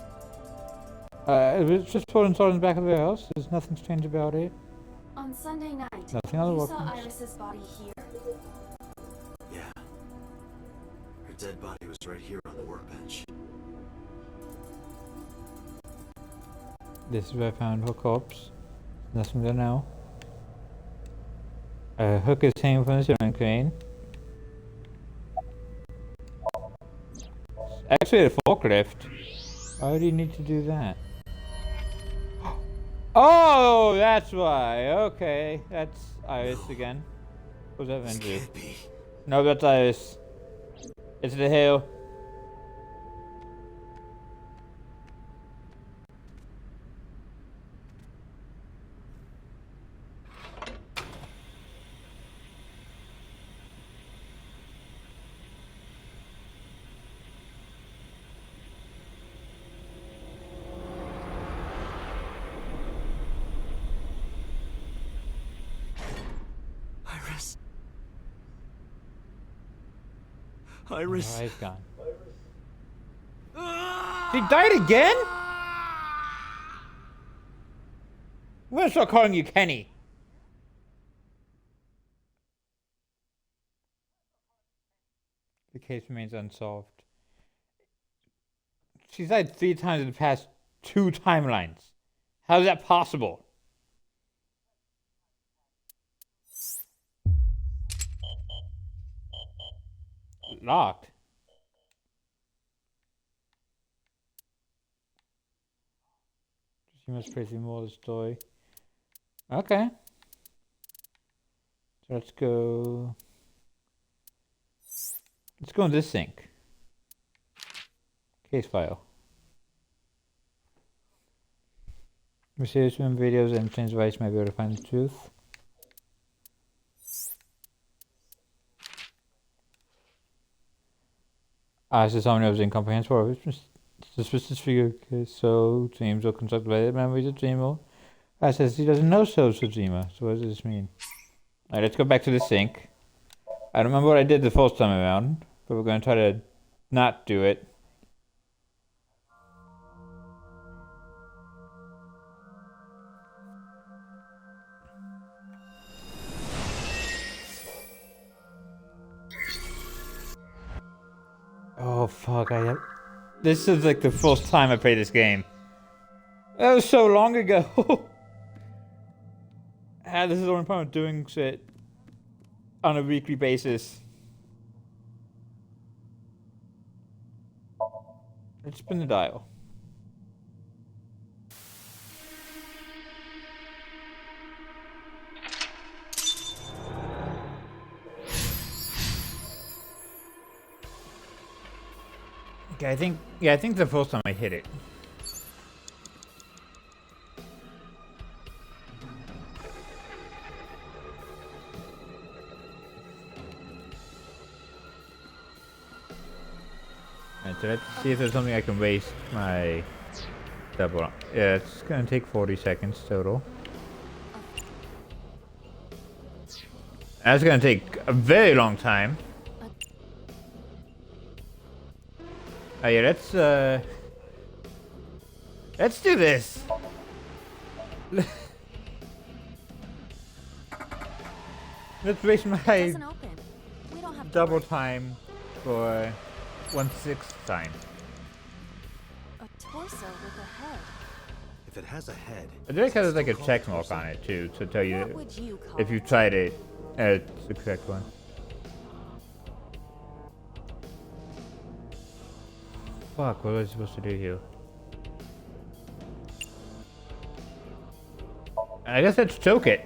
It was just put installed in the back of the house. There's nothing strange about it. On Sunday night, Nothing other you saw weapons. Iris's body here. yeah. Her dead body was right here on the workbench. This is where I found her corpse. Nothing there now. A hook is hanging from the ceiling crane. Actually, a forklift. Why do you need to do that? Oh, that's why. Okay, that's Iris again. Was that This Venji? can't be. No, that's Iris. It's the hill. Iris. Oh, he's gone. She died again? I'm gonna start calling you Kenny. The case remains unsolved. She's died 3 times in the past 2 timelines. How is that possible? Locked. She must praise more of the story. Okay. So let's go. Let's go in this sync. Case file. Mysterious women videos and Change device might be able to find the truth. As the Somnium was incomprehensible. Suspicious figure. Okay, so dreams will construct related memories of dreamer. Says he doesn't know so dreamer. So what does this mean? Alright, let's go back to the sync. I don't remember what I did the first time around, but we're going to try to not do it. Oh fuck, this is like the first time I played this game. That was so long ago. This is the only problem with doing shit on a weekly basis. Let's spin the dial. Okay, I think the first time I hit it. Alright, so let's see if there's something I can waste my double on. Yeah, it's gonna take 40 seconds total. That's gonna take a very long time. Oh yeah, let's do this. Let's waste my Doesn't open. We don't have to double worry. time for 1/6 time. A torso with a head. If it has a head, I think it has like a check mark on it too, to tell What you would you call if you it? tried it, it's the correct one. Fuck, what was I supposed to do here? I guess let's choke it.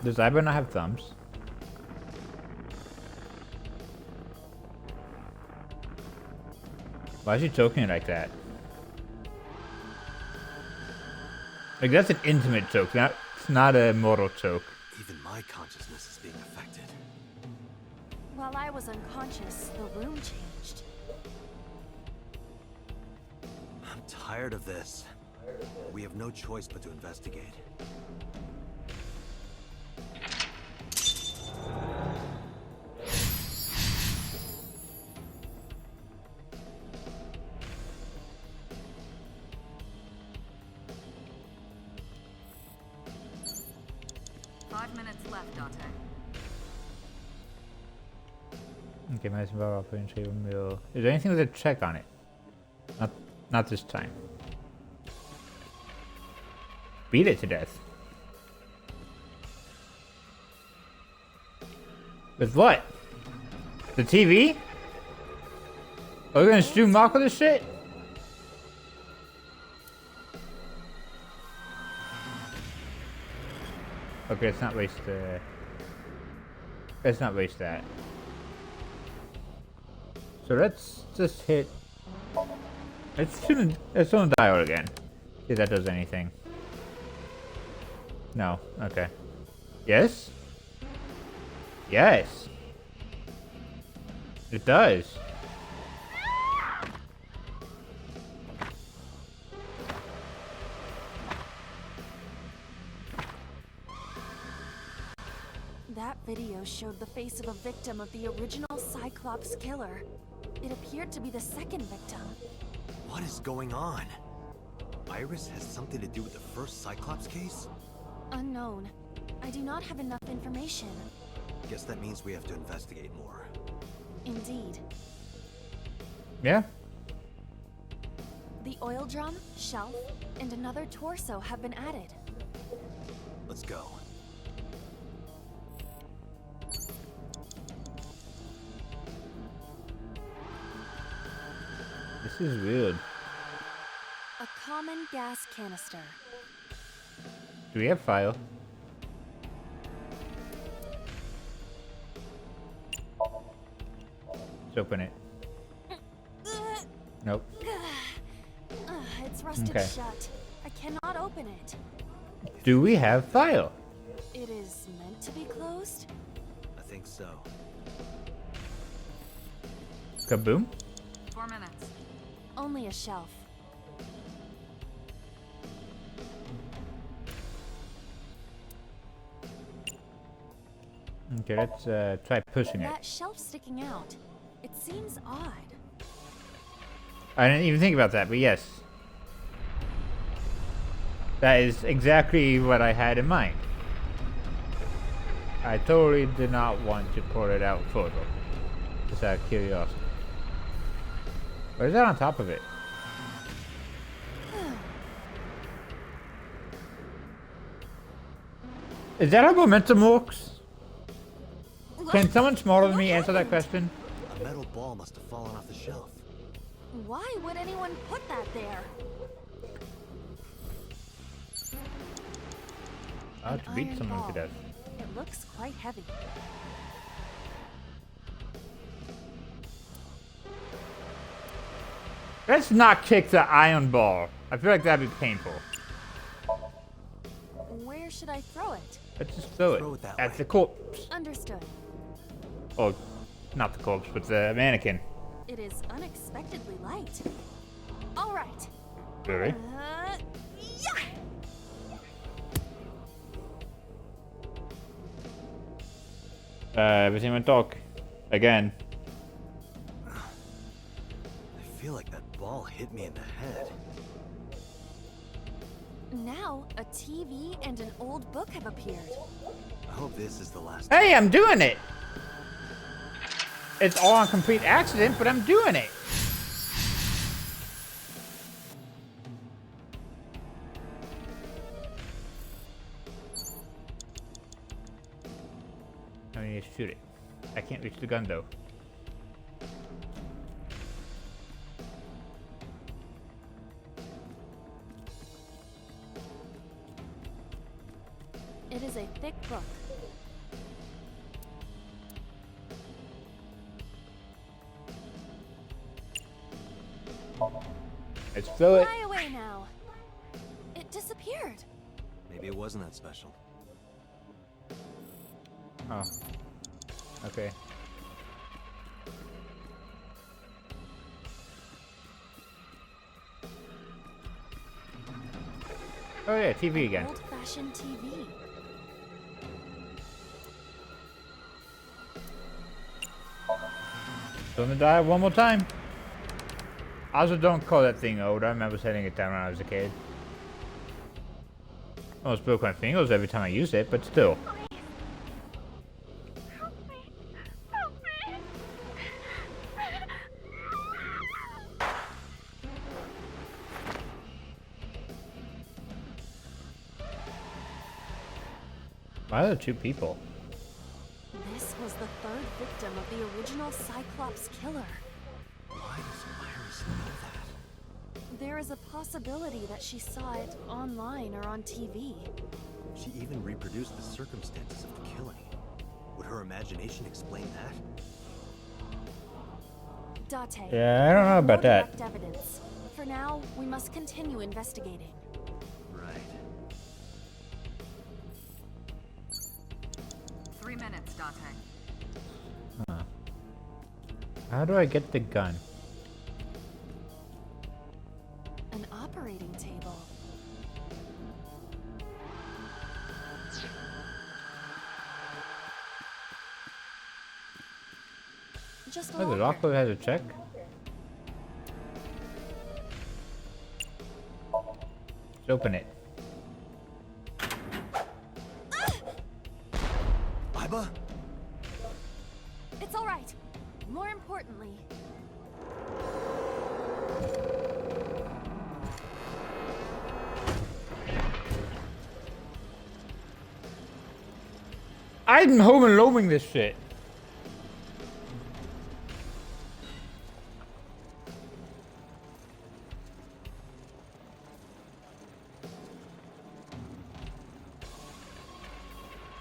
Does Iber not have thumbs? Why is she choking it like that? Like that's an intimate choke, it's not a mortal choke. even my consciousness is being affected. While I was unconscious, the room changed. I'm tired of this. We have no choice but to investigate. Okay, medicine bar operating table meal. Is there anything with a check on it? Not this time. Beat it to death. With what? The TV? Are we gonna stream mock with this shit? Okay, let's not waste the... Let's not waste that. So let's just hit... Let's tune the dial again. See if that does anything. No, okay. Yes? Yes! It does. video showed the face of a victim of the original Cyclops killer. It appeared to be the second victim. What is going on? Iris has something to do with the first Cyclops case? Unknown. I do not have enough information. Guess that means we have to investigate more. Indeed. Yeah. The oil drum, shelf, and another torso have been added. Let's go. This is weird. A common gas canister. Do we have file? Let's open it. Nope. It's rusted Okay. shut. I cannot open it. Do we have file? It is meant to be closed? I think so. Kaboom? 4 minutes. Only a shelf. Okay, let's try pushing it. That shelf sticking out. It seems odd. I didn't even think about that, but yes. That is exactly what I had in mind. I totally did not want to pull it out further. Just out of curiosity. What is that on top of it? Is that how momentum works? Can someone smarter than me answer that question? A metal ball must have fallen off the shelf. Why would anyone put that there? I'll have to beat Iron someone ball. to death. It looks quite heavy. Let's not kick the iron ball. I feel like that'd be painful. Where should I throw it? Let's just throw Throw it it that at way. the corpse. Understood. Oh, not the corpse, but the mannequin. It is unexpectedly light. All right. Really? Yeah! Everything went dark. Again. I feel like that ball hit me in the head. Now, a TV and an old book have appeared. I hope this is the last. Hey, I'm doing it! It's all on complete accident, but I'm doing it! I need to shoot it. I can't reach the gun though. It is a thick book. Let's throw it. Fly away now. It disappeared. Maybe it wasn't that special. Oh. Okay. Oh yeah, TV again. Old-fashioned TV. Gonna die one more time. Also, don't call that thing old. I remember setting it down when I was a kid. Almost broke my fingers every time I used it, but still. Why are there two people? This was the third victim of the original Cyclops killer. Why does Iris know that? There is a possibility that she saw it online or on TV. She even reproduced the circumstances of the killing. Would her imagination explain that? Date. Yeah, I don't know about no that. direct evidence. For now, we must continue investigating. Right. 3 minutes, Date. Huh. How do I get the gun? An operating table. Just a Oh, the locker. locker has a check. Let's open it. Iba? It's all right. More importantly, I'm home and loaming this shit.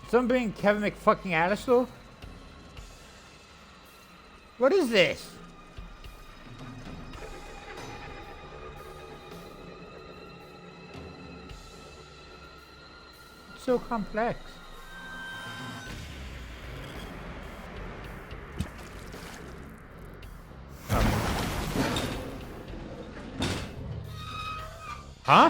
Someone being Kevin McFucking Alistair? What is this? It's so complex. Huh?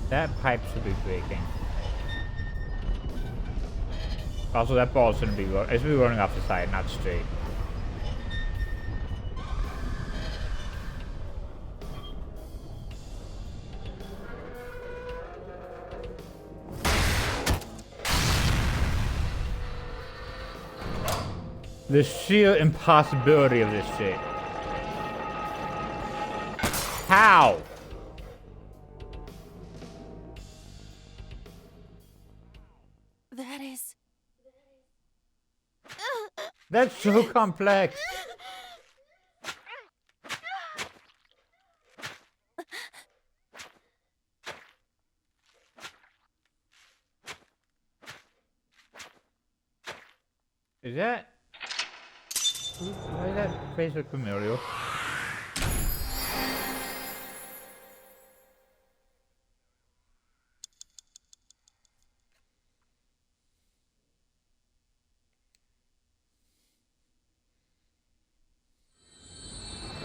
That pipe should be breaking. Also, that ball shouldn't be rolling. It should be rolling off the side, not straight. The sheer impossibility of this shit. How? that is. That's so complex. Is that? Why does that face look familiar?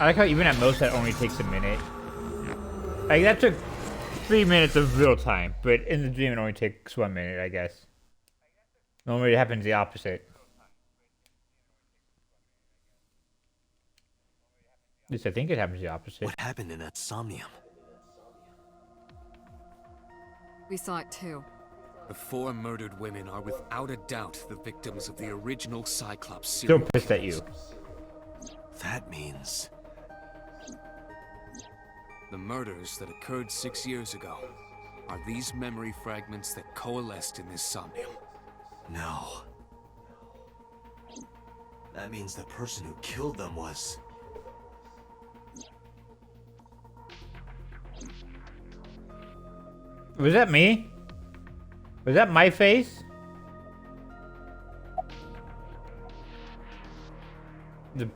I like how even at most that only takes a minute. Like that took 3 minutes of real time, but in the dream it only takes 1 minute, I guess. Normally it happens the opposite. At least I think it happens the opposite. What happened in that Somnium? We saw it too. The 4 murdered women are without a doubt the victims of the original Cyclops Still serial pissed at killers. you. That means... The murders that occurred 6 years ago are these memory fragments that coalesced in this Somnium. No. That means the person who killed them was... Was that me? Was that my face? The...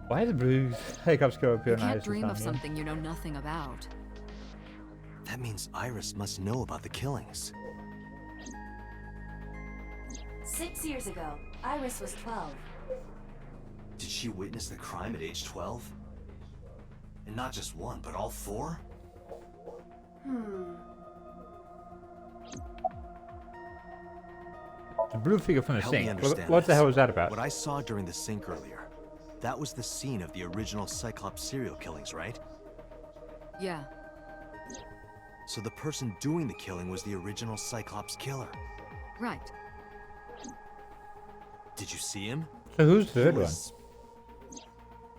Why the blues hiccups go up here? You can't dream of something you know nothing about. That means Iris must know about the killings. 6 years ago, Iris was 12. Did she witness the crime at age 12? And not just one, but all 4? The blue figure from the Help me sink. understand What the this. hell was that about? What I saw during the sink earlier, that was the scene of the original Cyclops serial killings, right? Yeah. So the person doing the killing was the original Cyclops killer. Right. Did you see him? So who's the He third was-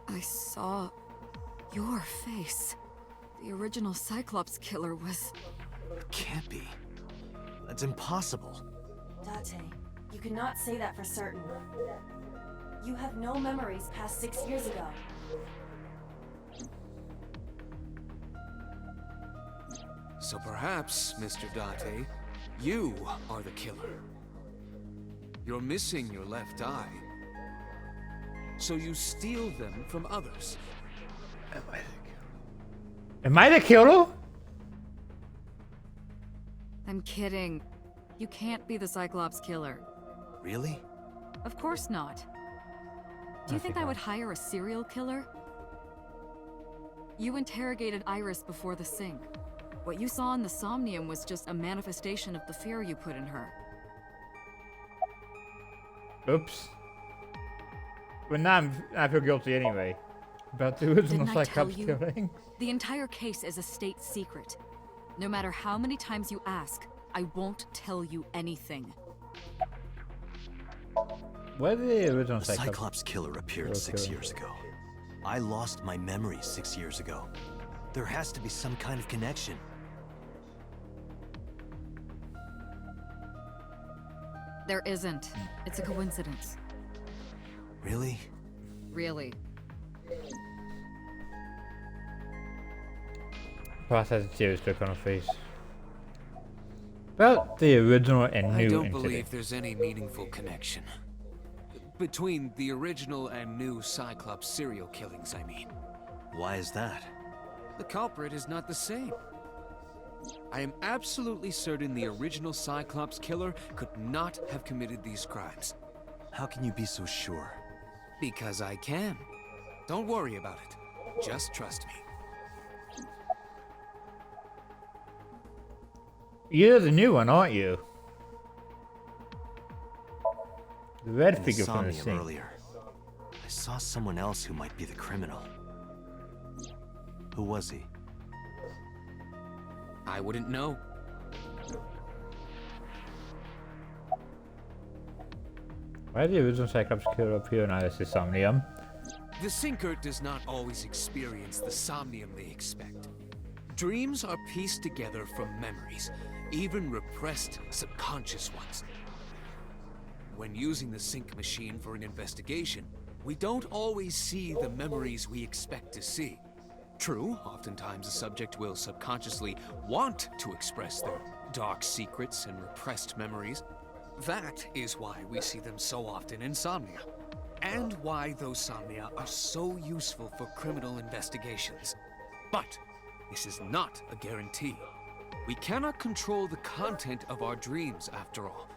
I saw your face. The original Cyclops killer was... Can't be. That's impossible. Date, you cannot say that for certain. You have no memories past 6 years ago. So perhaps, Mr. Date, you are the killer. You're missing your left eye. So you steal them from others. Am I the killer? I'm kidding. You can't be the Cyclops killer. Really? Of course not. Do you think I would hire a serial killer? You interrogated Iris before the sink. What you saw in the Somnium was just a manifestation of the fear you put in her. Oops. But now I feel guilty anyway. About the original Didn't I tell Cyclops you? killing. The entire case is a state secret. No matter how many times you ask, I won't tell you anything. Where did the original The Cyclops? Cyclops killer appeared 6 years ago. I lost my memory 6 years ago. There has to be some kind of connection. There isn't. It's a coincidence. Really? Really. Ross has a serious look on her face. About the original and new I don't incident. believe there's any meaningful connection. Between the original and new Cyclops serial killings, I mean. Why is that? The culprit is not the same. I am absolutely certain the original Cyclops killer could not have committed these crimes. How can you be so sure? Because I can. Don't worry about it. Just trust me. You're the new one, aren't you? The red In figure from the Somnium scene. earlier, I saw someone else who might be the criminal. Who was he? I wouldn't know. Why did the original Cyclops killer appear in Iris' Somnium? The Sinker does not always experience the somnium they expect. Dreams are pieced together from memories, even repressed subconscious ones. When using the sync machine for an investigation, we don't always see the memories we expect to see. True, oftentimes a subject will subconsciously want to express their dark secrets and repressed memories. That is why we see them so often in Somnia, and why those Somnia are so useful for criminal investigations. But this is not a guarantee. We cannot control the content of our dreams, after all.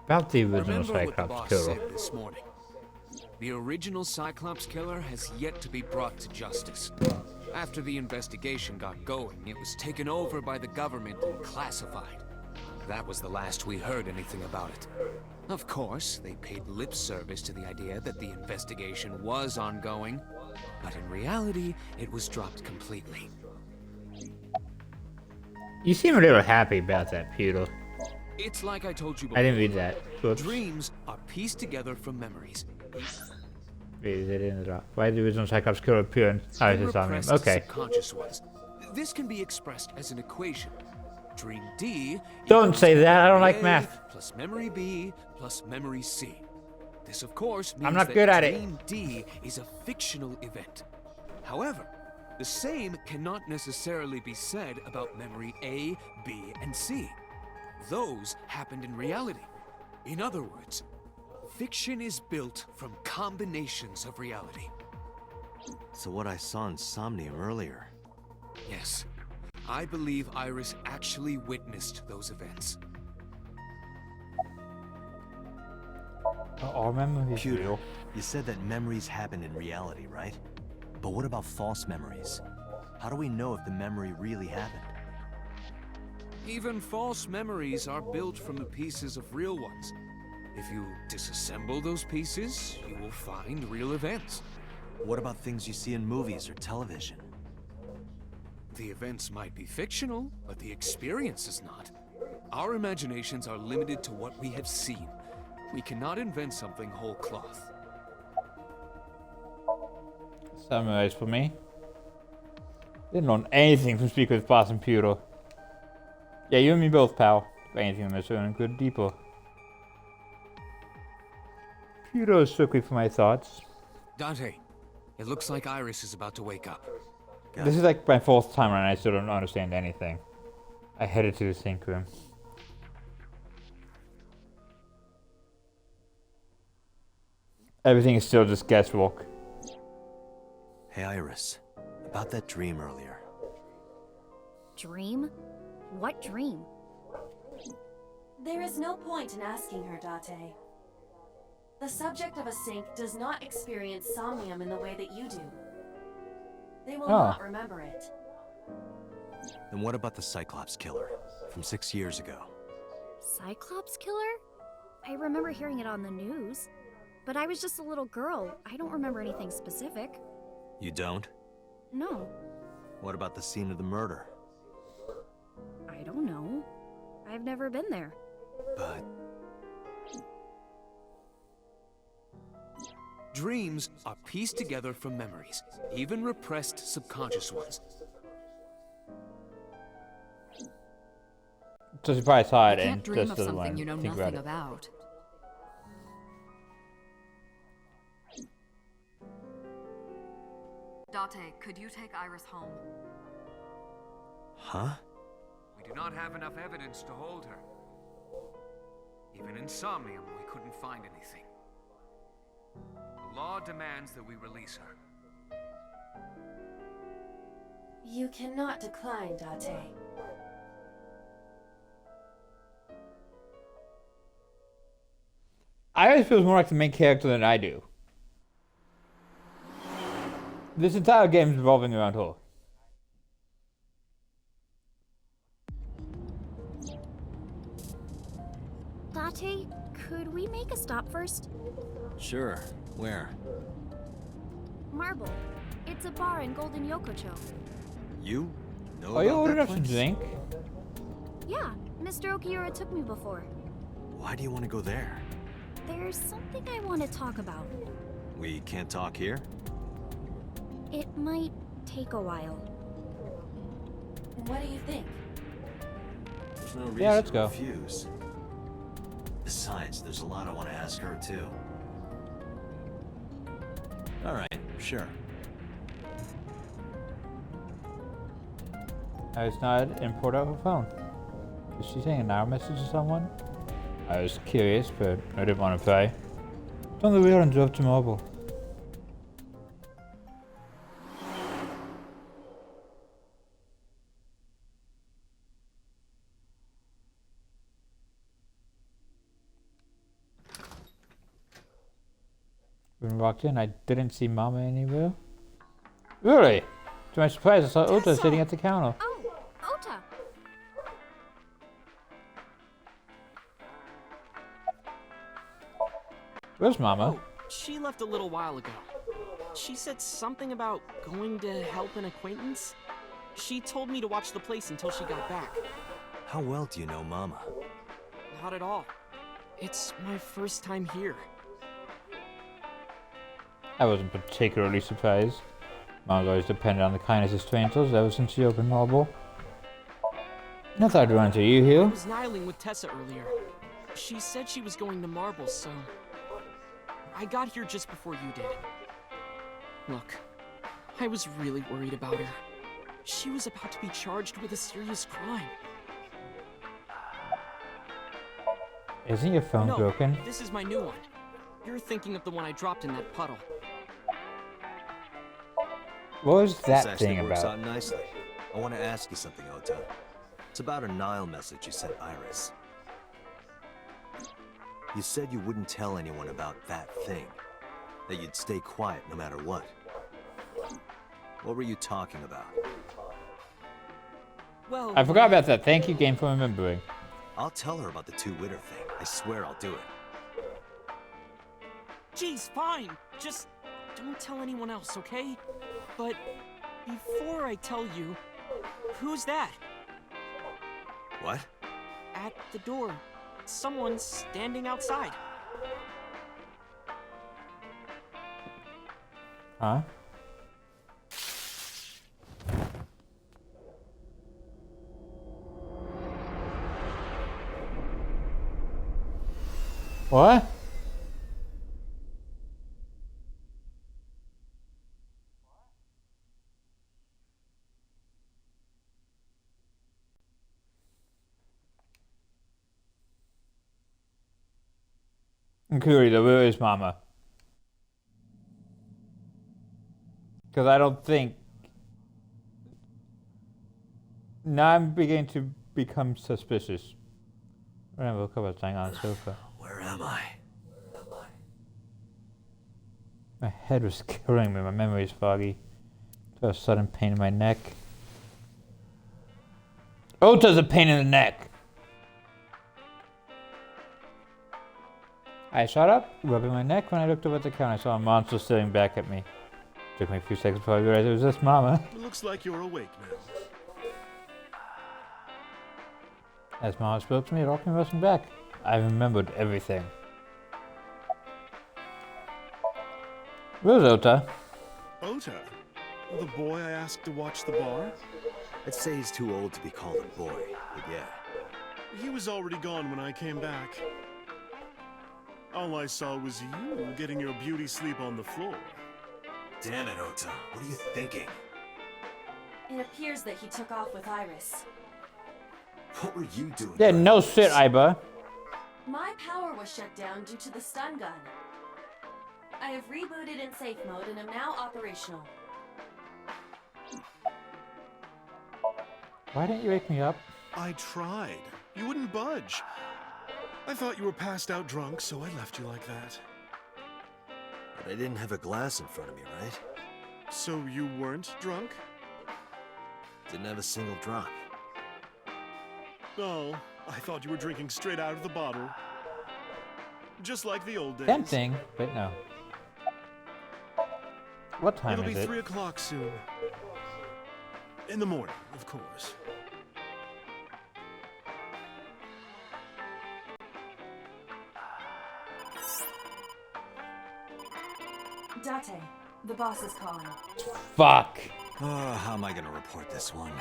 About the original Remember what the Cyclops boss killer. said this morning. The original Cyclops killer has yet to be brought to justice. After the investigation got going, it was taken over by the government and classified. That was the last we heard anything about it. Of course, they paid lip service to the idea that the investigation was ongoing, but in reality, it was dropped completely. You seem a little happy about that, Peter. It's like I told you before. I didn't read that. Whoops. Dreams are pieced together from memories. Read it in the drop. Why did the original Cyclops killer appear in Iris' Somnium? Repressed Okay. subconscious ones. This can be expressed as an equation. Dream D. Don't equals say that, I don't like A math. Plus memory B plus memory C. This, of course, means I'm not that good at it. Dream D is a fictional event. However, the same cannot necessarily be said about memory A, B, and C. Those happened in reality. In other words, fiction is built from combinations of reality. So what I saw in Somnium earlier. Yes, I believe Iris actually witnessed those events. All memories Pewter, real. you said that memories happen in reality, right? But what about false memories? How do we know if the memory really happened? Even false memories are built from the pieces of real ones. If you disassemble those pieces, you will find real events. What about things you see in movies or television? The events might be fictional, but the experience is not. Our imaginations are limited to what we have seen. We cannot invent something whole cloth. Summarize for me. Didn't learn anything from speaking with Boss and Pewter. Yeah, you and me both, pal. If anything, I'm going good deeper. Pewter is strictly for my thoughts. Dante, it looks like Iris is about to wake up. This is like my fourth time around, I still don't understand anything. I headed to the sink room. Everything is still just guesswork. Hey Iris, about that dream earlier. Dream? What dream? There is no point in asking her, Date. The subject of a sink does not experience somnium in the way that you do. They will Oh. not remember it. Then what about the Cyclops killer from 6 years ago? Cyclops killer? I remember hearing it on the news. But I was just a little girl. I don't remember anything specific. You don't? No, What about the scene of the murder? I don't know. I've never been there. But Dreams are pieced together from memories, even repressed subconscious ones. So she probably saw it You and can't dream just of doesn't something want you know to think nothing about it. about. Date, could you take Iris home? huh? We do not have enough evidence to hold her. Even in Somnium, we couldn't find anything. The law demands that we release her. You cannot decline, Date. Iris feels more like the main character than I do. This entire game is revolving around her. Date, could we make a stop first? Sure. Where? Marble. It's a bar in Golden Yokocho. You know Are you about old that enough to place? drink? Yeah, Mr. Okiura took me before. Why do you want to go there? There's something I want to talk about. We can't talk here? It might take a while. What do you think? There's no reason Yeah, let's to go. refuse. Besides, there's a lot I want to ask her, too. Alright, sure. Iris nodded and pulled out her phone. Is she sending an hour message to someone? I was curious, but I didn't want to pray. Turn the wheel and drove to Marble. When we walked in, I didn't see Mama anywhere. Really? To my surprise, I saw Ota Tessa! sitting at the counter. Oh, Ota! Where's Mama? Oh, she left a little while ago. She said something about going to help an acquaintance. She told me to watch the place until she got back. How well do you know Mama? Not at all. It's my first time here. I wasn't particularly surprised. Mama's always depended on the kindness of strangers ever since she opened Marble. I thought I'd run into you I here. was nihiling with Tessa earlier. She said she was going to Marble, so I got here just before you did. Look, I was really worried about her. She was about to be charged with a serious crime. Isn't your phone No, broken? this is my new one. You're thinking of the one I dropped in that puddle. What was that This actually thing works about? out nicely. I want to ask you something, Ota. It's about a Nile message you sent Iris. You said you wouldn't tell anyone about that thing. That you'd stay quiet no matter what. What were you talking about? Well, I forgot about that. Thank you, game, for remembering. I'll tell her about the two-witter thing. I swear I'll do it. Geez, fine. Just don't tell anyone else, okay? But before I tell you, who's that? What? At the door. Someone's standing outside. Huh? What? Kurita, where is Mama? Because I don't think... Now I'm beginning to become suspicious. Remember, a couple of things on the sofa. Where am I? My head was killing me. My memory is foggy. So a sudden pain in my neck. Ota's a pain in the neck! I shot up, rubbing my neck. When I looked up at the counter, I saw a monster staring back at me. Took me a few seconds before I realized it was this mama. It looks like you're awake now. As Mama spoke to me, it all came rushing back. I remembered everything. Where's Ota? Ota? The boy I asked to watch the bar? I'd say he's too old to be called a boy, but yeah. He was already gone when I came back. All I saw was you getting your beauty sleep on the floor. Damn it, Ota. What are you thinking? It appears that he took off with Iris. What were you doing? Yeah, no shit, Iba. My power was shut down due to the stun gun. I have rebooted in safe mode and am now operational. Why didn't you wake me up? I tried. You wouldn't budge. I thought you were passed out drunk, so I left you like that. But I didn't have a glass in front of me, right? So you weren't drunk? Didn't have a single drop. Oh, I thought you were drinking straight out of the bottle. Just like the old days. Tempting, but no. What time It'll is be it? 3 o'clock soon. In the morning, of course. Date, the boss is calling. Fuck. Oh, how am I gonna report this one?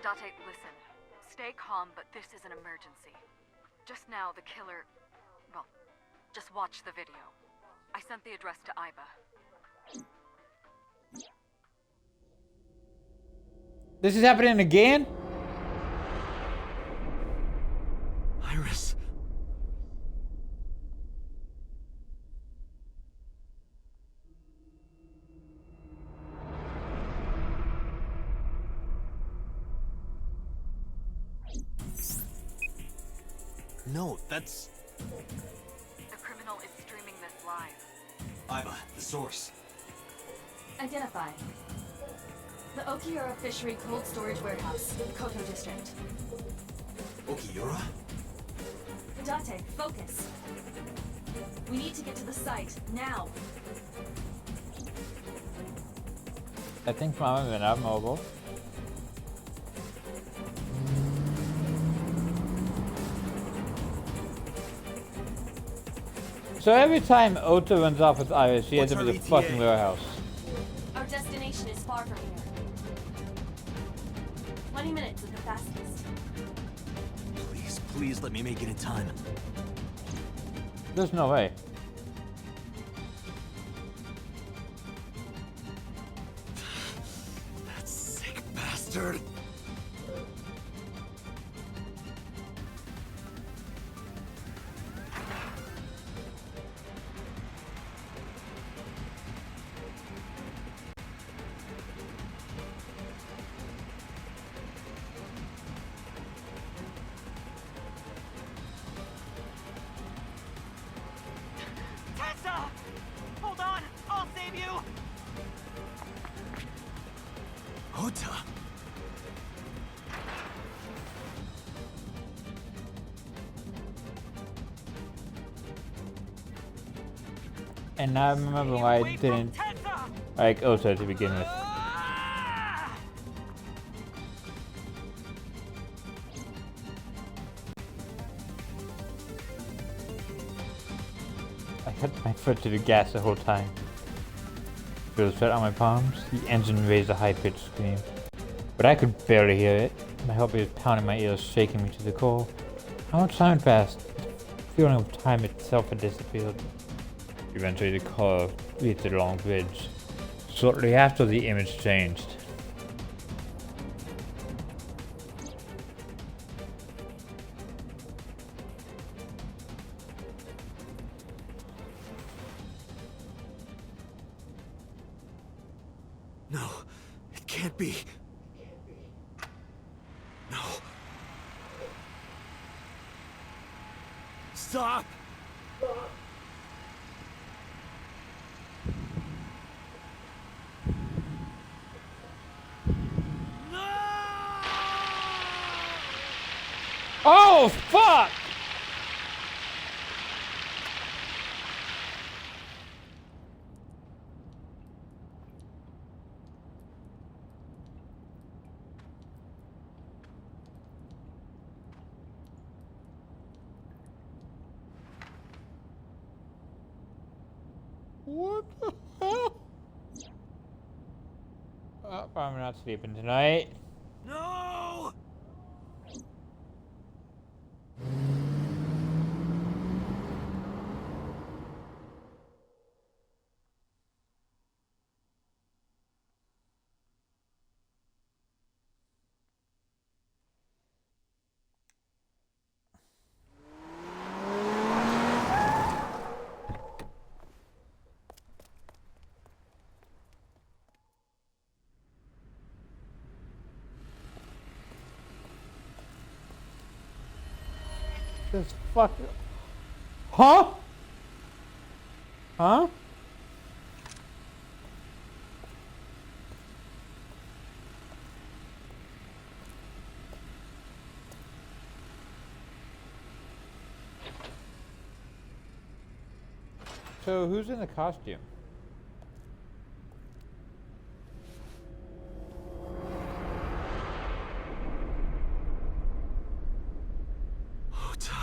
Date, listen. Stay calm, but this is an emergency. Just now, the killer... Well, just watch the video. I sent the address to Iba. This is happening again? Iris. No, that's... The criminal is streaming this live. Iba, the source. Identified. The Okiura Fishery Cold Storage Warehouse, Koto District. Okiura? Date, focus. We need to get to the site, now. I think Mama went out mobile. So every time Ota runs off with Iris, she ends up What's in our the ETA? fucking warehouse. Our destination is far from here. 20 minutes at the fastest. Please, please let me make it in time. There's no way. That sick bastard. Tessa! Hold on! I'll save you! Ota. And now I remember why I Away from didn't Tessa! like Ota to begin with. Ah! I kept my foot to the gas the whole time. Feel sweat on my palms. The engine raised a high-pitched scream. But I could barely hear it. My heart was pounding my ears, shaking me to the core. How much time had passed? The feeling of time itself had disappeared. Eventually the car reached the long bridge. Shortly after, the image changed. No, it can't be. No. Stop! Oh, fuck! What the hell? Oh, I'm not sleeping tonight. No! This fuck. Huh? Huh? So who's in the costume? Ota.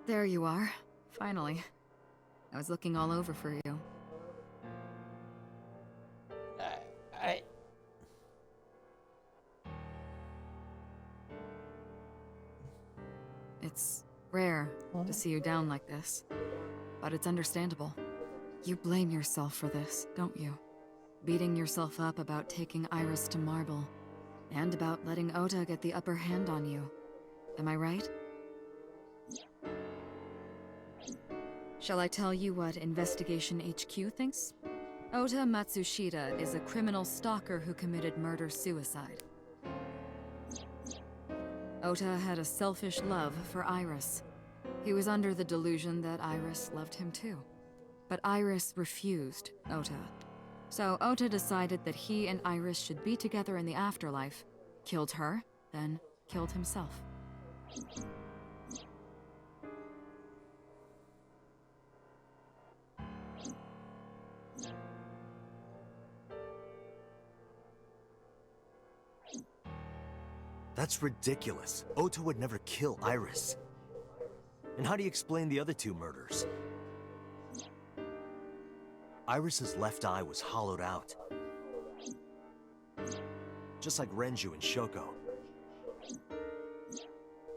There you are. Finally. I was looking all over for you. I It's rare to see you down like this, but it's understandable. You blame yourself for this, don't you? Beating yourself up about taking Iris to Marble, and about letting Ota get the upper hand on you. Am I right? Shall I tell you what Investigation HQ thinks? Ota Matsushita is a criminal stalker who committed murder-suicide. Ota had a selfish love for Iris. He was under the delusion that Iris loved him too. But Iris refused Ota. So Ota decided that he and Iris should be together in the afterlife, killed her, then killed himself. That's ridiculous. Ota would never kill Iris. And how do you explain the other two murders? Iris's left eye was hollowed out. Just like Renju and Shoko.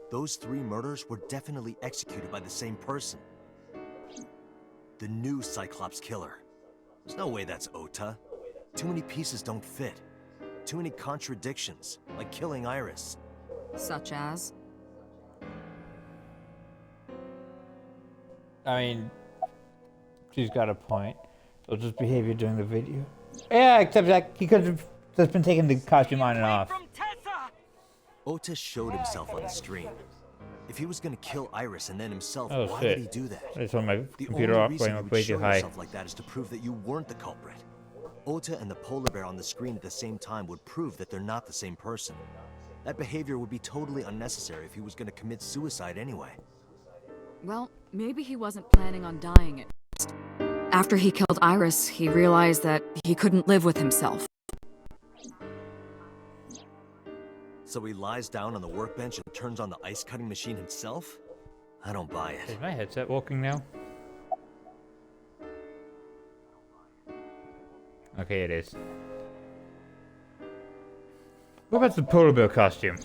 Those three murders were definitely executed by the same person. The new Cyclops killer. There's no way that's Ota. Too many pieces don't fit. Too many contradictions, like killing Iris. Such as? I mean, she's got a point. It was just behavior during the video. Yeah, except that he could have just been taking the costume on and off. Ota showed himself on the stream. If he was gonna kill Iris and then himself, Oh, why shit. would he do that? I just want my The computer only off reason going you up would way show too high. yourself like that is to prove that you weren't the culprit. Ota and the polar bear on the screen at the same time would prove that they're not the same person. That behavior would be totally unnecessary if he was gonna commit suicide anyway. Well, maybe he wasn't planning on dying at first. After he killed Iris, he realized that he couldn't live with himself. So he lies down on the workbench and turns on the ice cutting machine himself? I don't buy it. Is my headset working now? Okay, it is. What about the polar bear costume?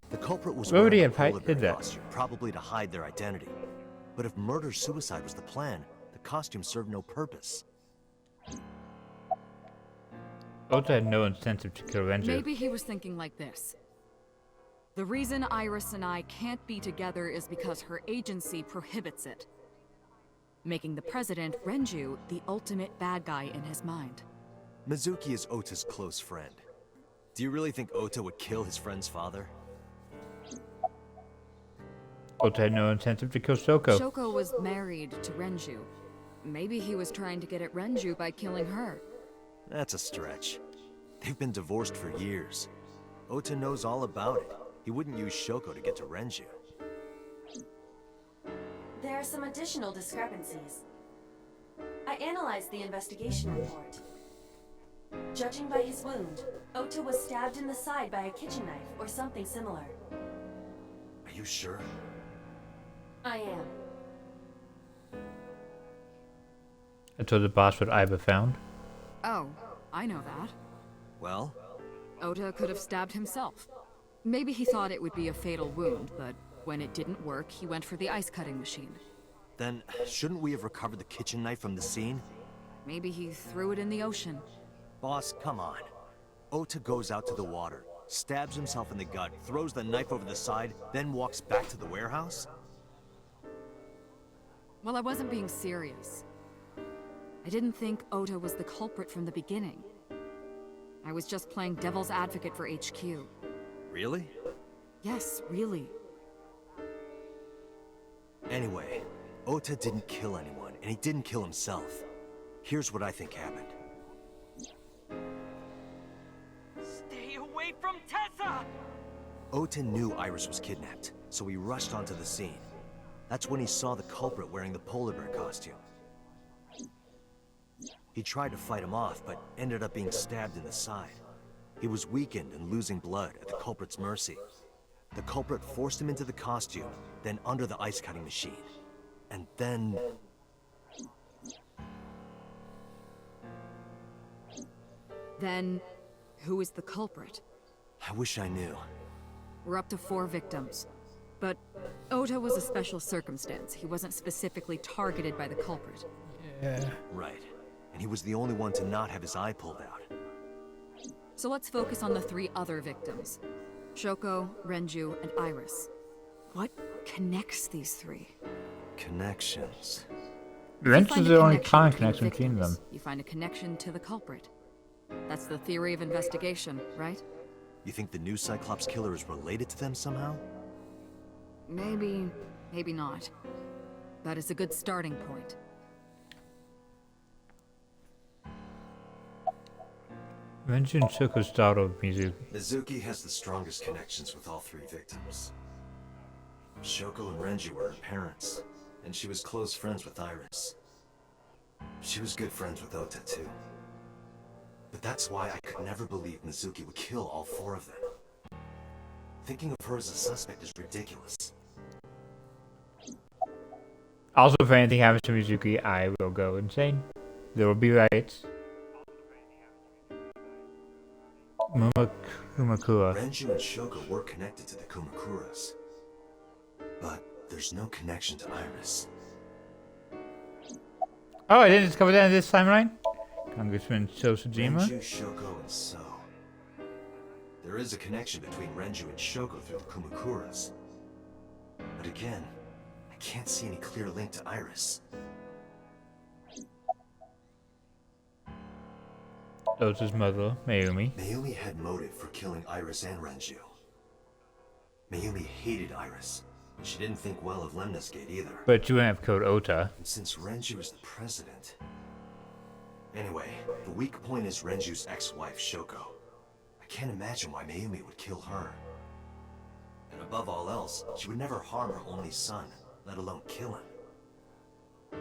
The culprit was Why would he wearing have a polar bear hid that? costume, probably to hide their identity. But if murder-suicide was the plan, the costume served no purpose. Ota had no incentive to kill Renju. Maybe he was thinking like this. The reason Iris and I can't be together is because her agency prohibits it. making the president, Renju, the ultimate bad guy in his mind. Mizuki is Ota's close friend. Do you really think Ota would kill his friend's father? Ota had no incentive to kill Shoko. Shoko was married to Renju. Maybe he was trying to get at Renju by killing her. That's a stretch. They've been divorced for years. Ota knows all about it. He wouldn't use Shoko to get to Renju. There are some additional discrepancies. I analyzed the investigation report. Judging by his wound, Ota was stabbed in the side by a kitchen knife or something similar. Are you sure? I am. I told the boss what Iba found. Oh, I know that. Well? Ota could have stabbed himself. Maybe he thought it would be a fatal wound, but when it didn't work, he went for the ice-cutting machine. Then, shouldn't we have recovered the kitchen knife from the scene? Maybe he threw it in the ocean. Boss, come on. Ota goes out to the water, stabs himself in the gut, throws the knife over the side, then walks back to the warehouse? Well, I wasn't being serious. I didn't think Ota was the culprit from the beginning. I was just playing devil's advocate for HQ. Really? Yes, really. Anyway, Ota didn't kill anyone, and he didn't kill himself. Here's what I think happened. Stay away from Tessa! Ota knew Iris was kidnapped, so he rushed onto the scene. That's when he saw the culprit wearing the polar bear costume. He tried to fight him off, but ended up being stabbed in the side. He was weakened and losing blood at the culprit's mercy. The culprit forced him into the costume, then under the ice-cutting machine. And then... Then, who is the culprit? I wish I knew. We're up to 4 victims. But Ota was a special circumstance. He wasn't specifically targeted by the culprit. Yeah. Right. And he was the only one to not have his eye pulled out. So let's focus on the 3 other victims. Shoko, Renju, and Iris. What connects these 3? Connections. Wrench Find is a the only connection common between connection between them. victims, you find a connection to the culprit. That's the theory of investigation, right? You think the new Cyclops killer is related to them somehow? Maybe, maybe not. That is a good starting point. Renju and Shoko's daughter of Mizuki. Mizuki has the strongest connections with all 3 victims. Shoko and Renju were her parents, and she was close friends with Iris. She was good friends with Ota, too. But that's why I could never believe Mizuki would kill all 4 of them. Thinking of her as a suspect is ridiculous. Also, if anything happens to Mizuki, I will go insane. There will be riots. Kumakura. Renju and Shoko were connected to the Kumakuras. But there's no connection to Iris. Oh, I didn't discover that in this timeline? Congressman Sosajima? Renju, Shoko, and So. There is a connection between Renju and Shoko through the Kumakuras. But again, I can't see any clear link to Iris. Ota's mother, Mayumi. Mayumi had motive for killing Iris and Renju. Mayumi hated Iris, and she didn't think well of Lemnis Gate either. But you wouldn't have killed Ota. And since Renju is the president... Anyway, the weak point is Renju's ex-wife, Shoko. I can't imagine why Mayumi would kill her. And above all else, she would never harm her only son, let alone kill him.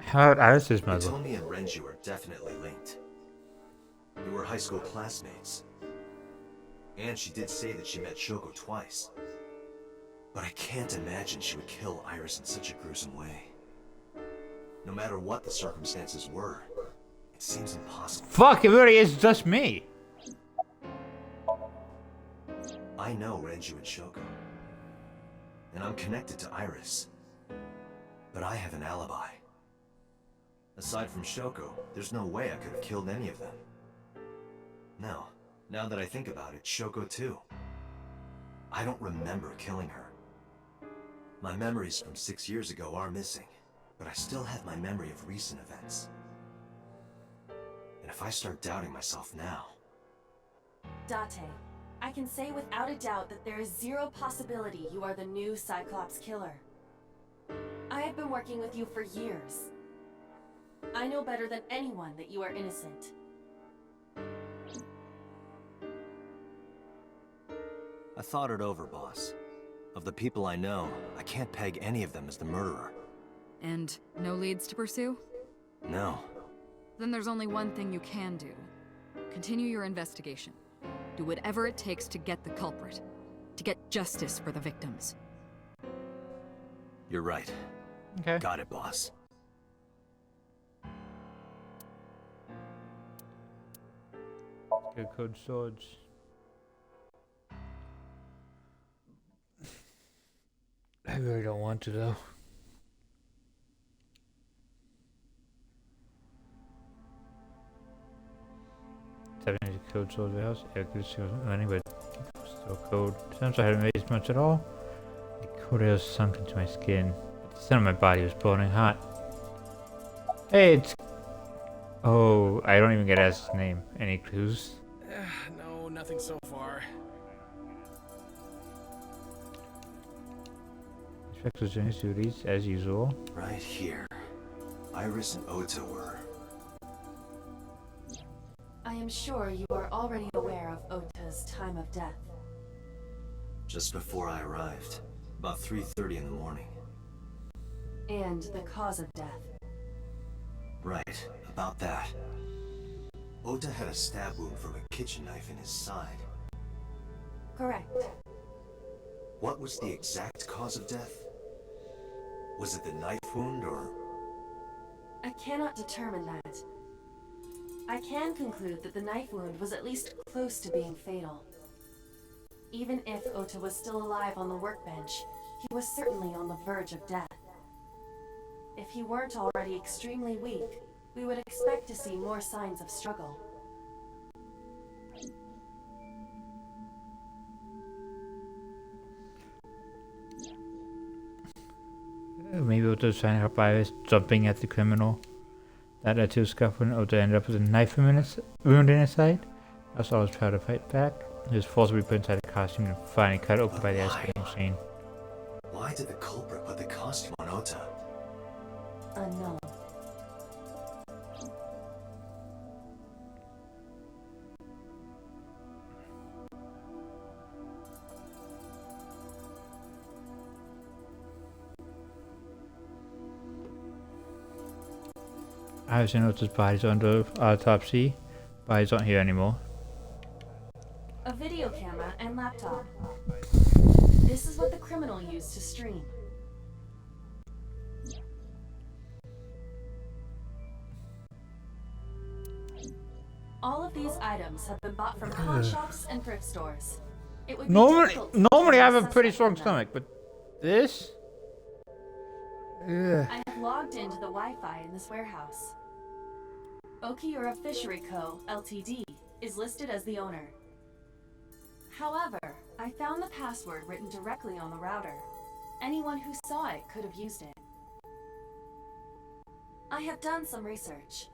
How about Iris' mother? Hitomi and Renju are definitely linked. They were high school classmates. And she did say that she met Shoko twice. But I can't imagine she would kill Iris in such a gruesome way. No matter what the circumstances were, it seems impossible. Fuck, it really is just me! I know Renju and Shoko. And I'm connected to Iris. But I have an alibi. Aside from Shoko, there's no way I could have killed any of them. No, now that I think about it, Shoko too. I don't remember killing her. My memories from 6 years ago are missing, but I still have my memory of recent events. And if I start doubting myself now... Date, I can say without a doubt that there is zero possibility you are the new Cyclops killer. I have been working with you for years. I know better than anyone that you are innocent. I thought it over, boss. Of the people I know, I can't peg any of them as the murderer. And no leads to pursue? No. Then there's only one thing you can do. Continue your investigation. Do whatever it takes to get the culprit. To get justice for the victims. You're right. Okay. Got it, boss. Good code swords. I really don't want to though. 70 code sword warehouse. Yeah, good she wasn't running, but still code. Sometimes I hadn't raised much at all. The code was sunk into my skin. But the center of my body was burning hot. Hey, it's... Oh, I don't even get to ask his name. Any clues? No, nothing so far. Inspector's doing his duties as usual. Right here. Iris and Ota were. I am sure you are already aware of Ota's time of death. Just before I arrived. About 3:30 in the morning. And the cause of death. Right, about that. Ota had a stab wound from a kitchen knife in his side. Correct. What was the exact cause of death? Was it the knife wound, or...? I cannot determine that. I can conclude that the knife wound was at least close to being fatal. Even if Ota was still alive on the workbench, he was certainly on the verge of death. If he weren't already extremely weak, we would expect to see more signs of struggle. Maybe Ota was trying to help Iris, jumping at the criminal. That led to a scuffle and Ota ended up with a knife wound in his side. Also, I was trying to fight back. He was forcibly put inside the costume and finally cut open by the ice cream machine. Why did the culprit put the costume on Ota? Unknown. Iris and Ota's bodies are under autopsy. Bodies aren't here anymore. A video camera and laptop. This is what the criminal used to stream. All of these items have been bought from pawn shops and thrift stores. It would be difficult to Normally I have a determine pretty suspect strong from them. stomach, but this? Ugh. I have logged into the Wi-Fi in this warehouse. Okiura Fishery Co., Ltd. is listed as the owner. However, I found the password written directly on the router. Anyone who saw it could have used it. I have done some research.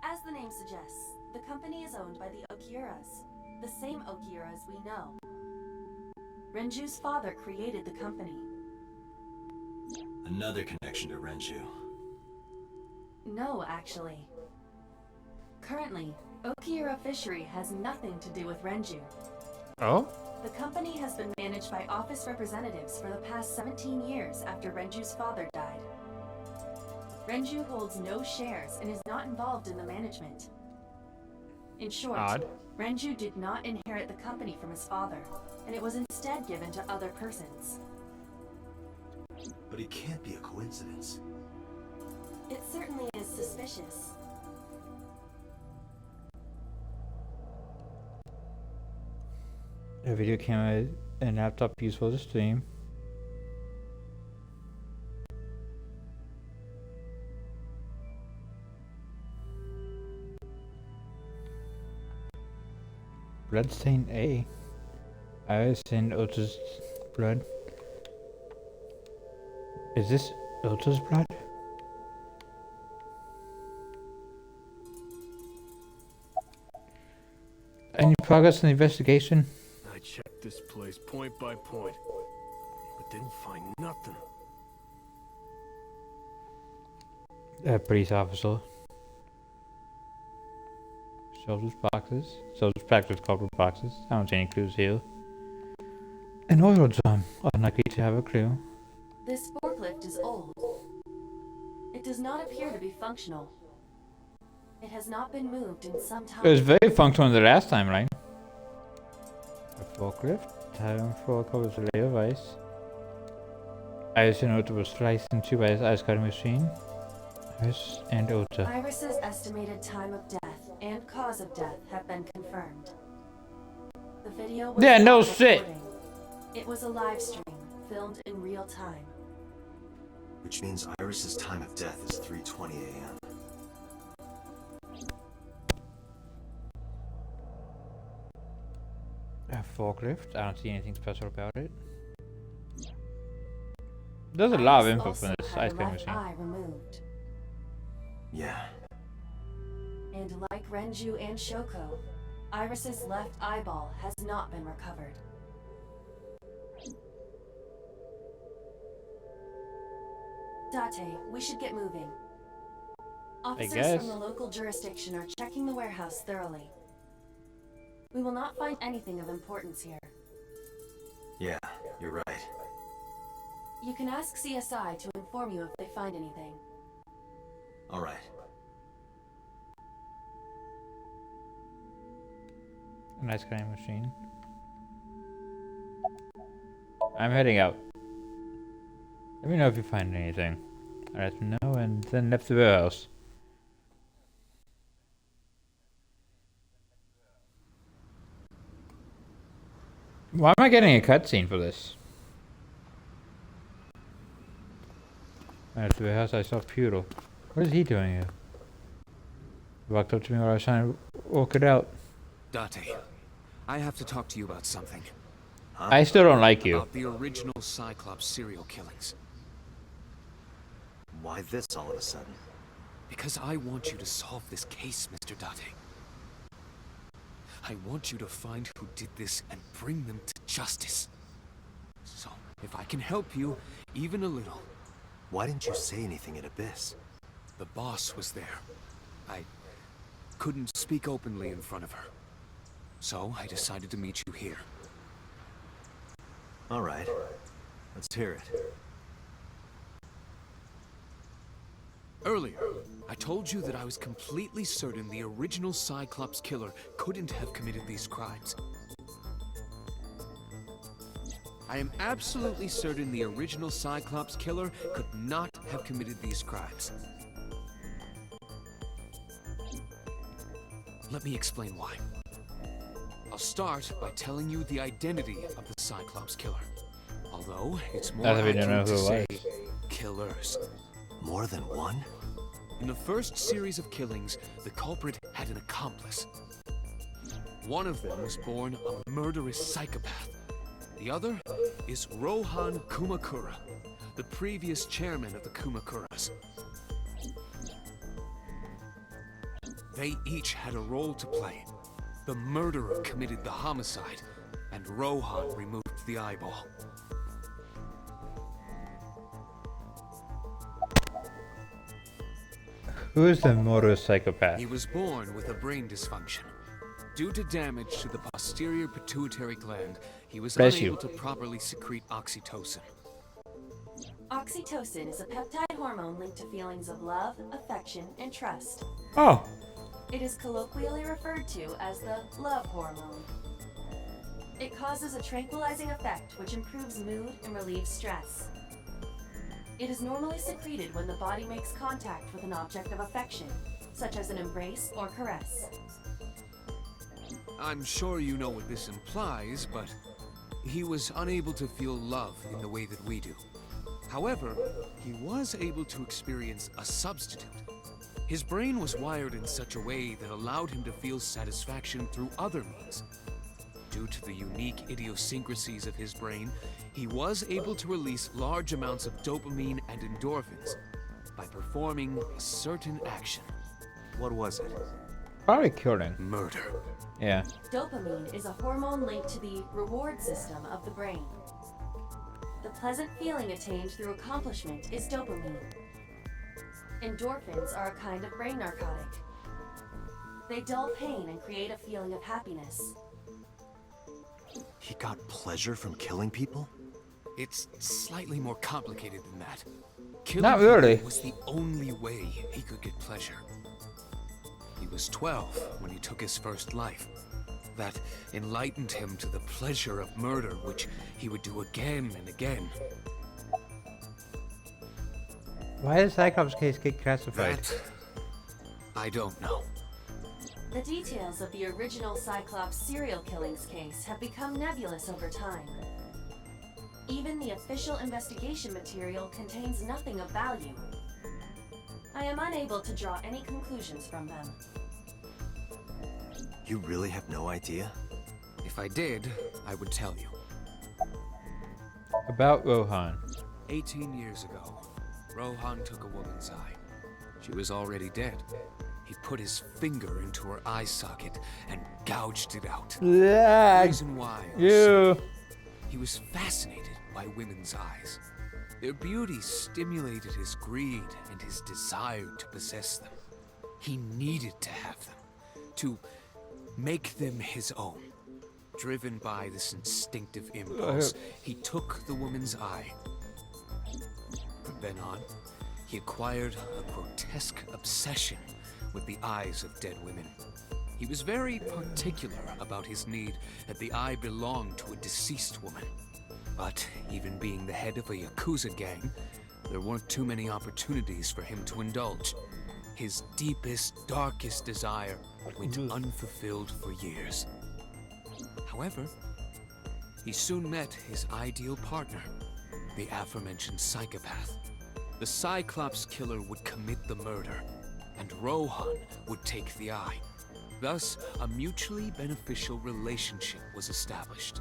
As the name suggests, the company is owned by the Okiuras, the same Okiuras we know. Renju's father created the company. Another connection to Renju. No, actually. Currently, Okiura Fishery has nothing to do with Renju. Oh? The company has been managed by office representatives for the past 17 years after Renju's father died. Renju holds no shares and is not involved in the management. In short, Odd. Renju did not inherit the company from his father, and it was instead given to other persons. But it can't be a coincidence. It certainly is suspicious. A video camera and laptop used for the stream. Bloodstain A. Iris and Ota's blood. Is this Ota's blood? Any progress in the investigation? I checked this place point by point, but didn't find nothing. Police officer. Shelves boxes. Shelves packed with cardboard boxes. I don't see any clues here. An oil drum. Unlikely to have a clue. This forklift is old. It does not appear to be functional. It has not been moved in some time. It was very functional the last time, right? A forklift. Tire and floor covers a layer of ice. Iris and Ota was sliced in two by his ice cutting machine. Iris and Ota. Iris's estimated time of death and cause of death have been confirmed. The video was Yeah, no not shit. recording. It was a live stream, filmed in real time. Which means Iris's time of death is 3:20 a.m. A forklift. I don't see anything special about it. There's a lot of Iris info also from this had ice the cream left machine. eye removed. Yeah. And like Renju and Shoko, Iris's left eyeball has not been recovered. Date, we should get moving. Officers guess. from the local jurisdiction are checking the warehouse thoroughly. We will not find anything of importance here. Yeah, you're right. You can ask CSI to inform you if they find anything. All right. An ice cream machine. I'm heading out. Let me know if you find anything. I let me know and then left the warehouse. Why am I getting a cutscene for this? At the warehouse I saw Pudel. What is he doing here? He walked up to me while I was trying to walk it out. Date, I have to talk to you about something. I still don't like you. About the original Cyclops serial killings. Why this all of a sudden? Because I want you to solve this case, Mr. Date. I want you to find who did this and bring them to justice. So, if I can help you, even a little. Why didn't you say anything at Abyss? The boss was there. I couldn't speak openly in front of her. So, I decided to meet you here. All right. Let's hear it. Earlier, I told you that I was completely certain the original Cyclops killer couldn't have committed these crimes. I am absolutely certain the original Cyclops killer could not have committed these crimes. Let me explain why. I'll start by telling you the identity of the Cyclops killer. Although, it's more That's if you don't know accurate to who say it killers. More than one? In the first series of killings, the culprit had an accomplice. One of them was born a murderous psychopath. The other is Rohan Kumakura, the previous chairman of the Kumakuras. They each had a role to play. The murderer committed the homicide, and Rohan removed the eyeball. Who is the murderous psychopath? He was born with a brain dysfunction. Due to damage to the posterior pituitary gland, he was Bless unable you. to properly secrete oxytocin. Oxytocin is a peptide hormone linked to feelings of love, affection, and trust. Oh, It is colloquially referred to as the love hormone. It causes a tranquilizing effect which improves mood and relieves stress. It is normally secreted when the body makes contact with an object of affection, such as an embrace or caress. I'm sure you know what this implies, but he was unable to feel love in the way that we do. However, he was able to experience a substitute. His brain was wired in such a way that allowed him to feel satisfaction through other means. due to the unique idiosyncrasies of his brain, he was able to release large amounts of dopamine and endorphins by performing a certain action. What was it? Probably killing. Murder. Yeah. Dopamine is a hormone linked to the reward system of the brain. The pleasant feeling attained through accomplishment is dopamine. Endorphins are a kind of brain narcotic. They dull pain and create a feeling of happiness. He got pleasure from killing people? It's slightly more complicated than that. Killing Not really. people was the only way he could get pleasure. He was 12 when he took his first life. That enlightened him to the pleasure of murder, which he would do again and again. Why did Cyclops' case get classified? That I don't know. The details of the original Cyclops serial killings case have become nebulous over time. Even the official investigation material contains nothing of value. I am unable to draw any conclusions from them. You really have no idea? If I did, I would tell you. About Rohan. 18 years ago, Rohan took a woman's eye. She was already dead. He put his finger into her eye socket and gouged it out. Yeah. The reason why was You. he was fascinated by women's eyes. Their beauty stimulated his greed and his desire to possess them. He needed to have them, to make them his own. Driven by this instinctive impulse, he took the woman's eye. From then on, he acquired a grotesque obsession with the eyes of dead women. He was very particular about his need that the eye belonged to a deceased woman. But even being the head of a Yakuza gang, there weren't too many opportunities for him to indulge. His deepest, darkest desire went unfulfilled for years. However, he soon met his ideal partner, the aforementioned psychopath. The Cyclops killer would commit the murder, and Rohan would take the eye. Thus, a mutually beneficial relationship was established.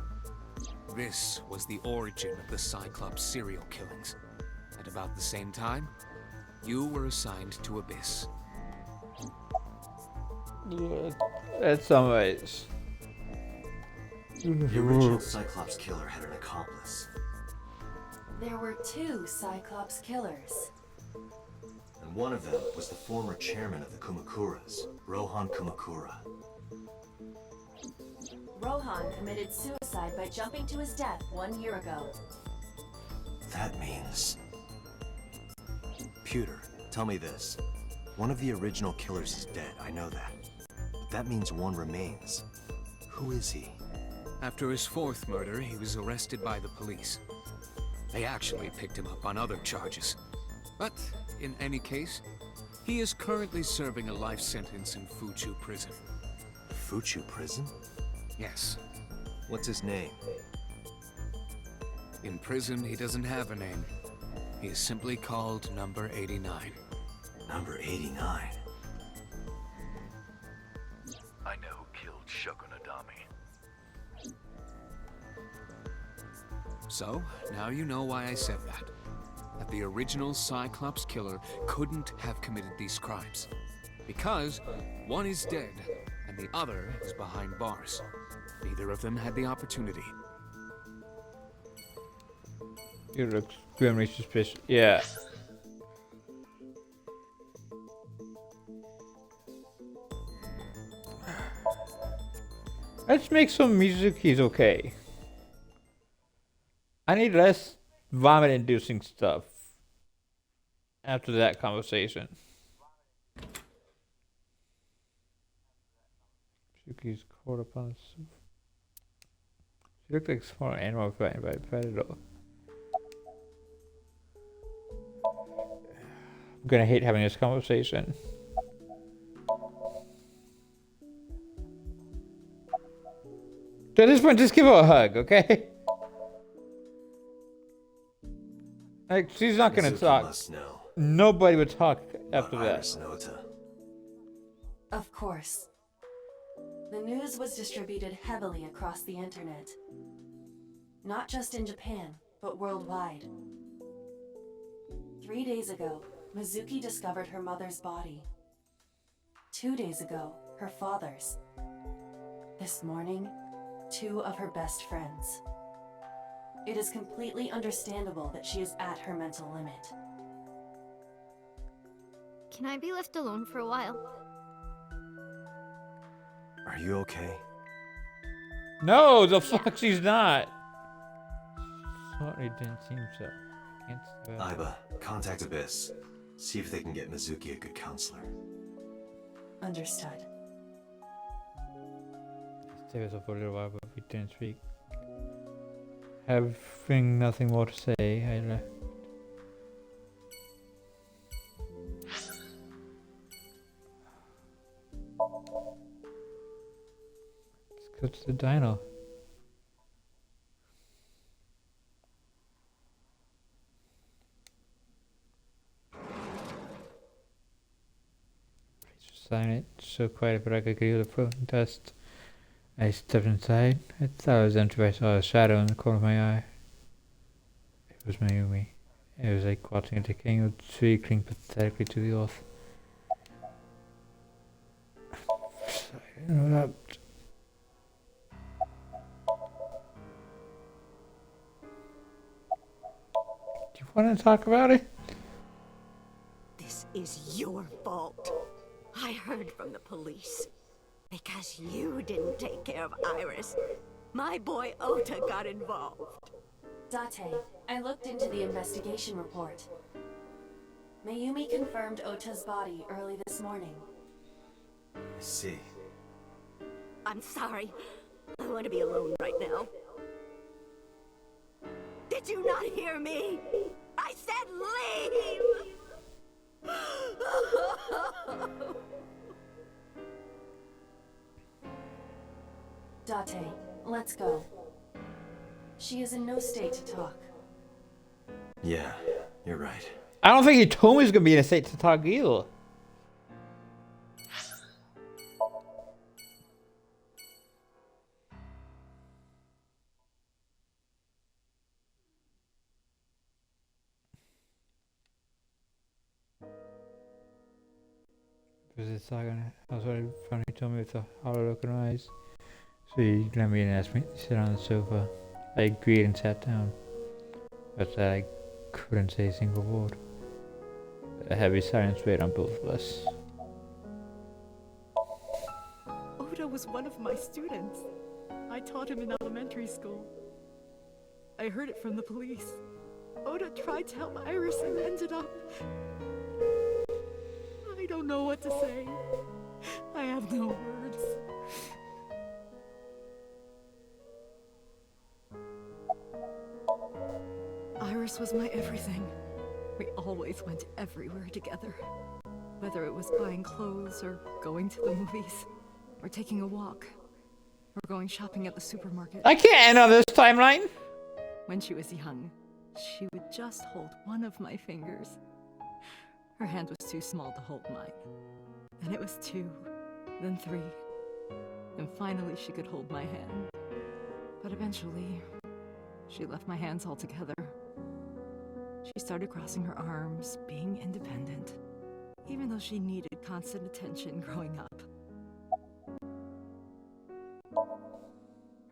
This was the origin of the Cyclops serial killings. At about the same time, you were assigned to Abyss. In some ways. The original Cyclops killer had an accomplice. There were two Cyclops killers. And one of them was the former chairman of the Kumakuras, Rohan Kumakura. Rohan committed suicide by jumping to his death 1 year ago. That means... Pewter, tell me this. One of the original killers is dead, I know that. But that means one remains. Who is he? After his fourth murder, he was arrested by the police. They actually picked him up on other charges. But, in any case, he is currently serving a life sentence in Fuchu prison. Fuchu prison? Yes. What's his name? In prison, he doesn't have a name. He is simply called Number 89. Number 89? I know who killed Shogunadami. So, now you know why I said that. That the original Cyclops killer couldn't have committed these crimes. Because one is dead, and the other is behind bars. Neither of them had the opportunity. You look extremely suspicious. Yeah. Let's make some music. He's okay. I need less vomit-inducing stuff after that conversation. Shuki's caught upon the soup. She looked like a small animal frightened by a predator. I'm gonna hate having this conversation. So at this point, just give her a hug, okay? Like, she's not gonna Mizuki talk. must know. Nobody would talk after About that. Iris and Ota. Of course. The news was distributed heavily across the internet. Not just in Japan, but worldwide. 3 days ago, Mizuki discovered her mother's body. 2 days ago, her father's. This morning, 2 of her best friends. It is completely understandable that she is at her mental limit. Can I be left alone for a while? Are you okay? No, the fuck she's not. Certainly didn't seem so. Can't say that. Aiba, contact Abyss. See if they can get Mizuki a good counselor. Understood. Stay with us for a little while, but we didn't speak. Having nothing more to say, I left. Let's go to the dino. Silent, so quiet but I could hear the floating dust. I stepped inside. I thought it was empty, but I saw a shadow in the corner of my eye. It was Mayumi. It was like watching a decaying old tree cling pathetically to the earth. I don't know that. Do you want to talk about it? This is your fault. I heard from the police. Because you didn't take care of Iris, my boy Ota got involved. Date, I looked into the investigation report. Mayumi confirmed Ota's body early this morning. I see. I'm sorry. I want to be alone right now. Did you not hear me? I said leave! Date, let's go. She is in no state to talk. Yeah, you're right. I don't think he told me he was gonna be in a state to talk either. Was it talking? I was already funny. He told me with the hollow look in her eyes. So he let me in and asked me to sit on the sofa. I agreed and sat down. But I couldn't say a single word. A heavy silence weighed on both of us. Oda was one of my students. I taught him in elementary school. I heard it from the police. Oda tried to help Iris and ended up... I don't know what to say. I have no words. Iris was my everything. We always went everywhere together. Whether it was buying clothes, or going to the movies, or taking a walk, or going shopping at the supermarket. I can't end on this timeline! When she was young, she would just hold one of my fingers. Her hand was too small to hold mine. Then it was 2, then 3, and finally she could hold my hand. But eventually, she left my hands altogether. She started crossing her arms, being independent, even though she needed constant attention growing up.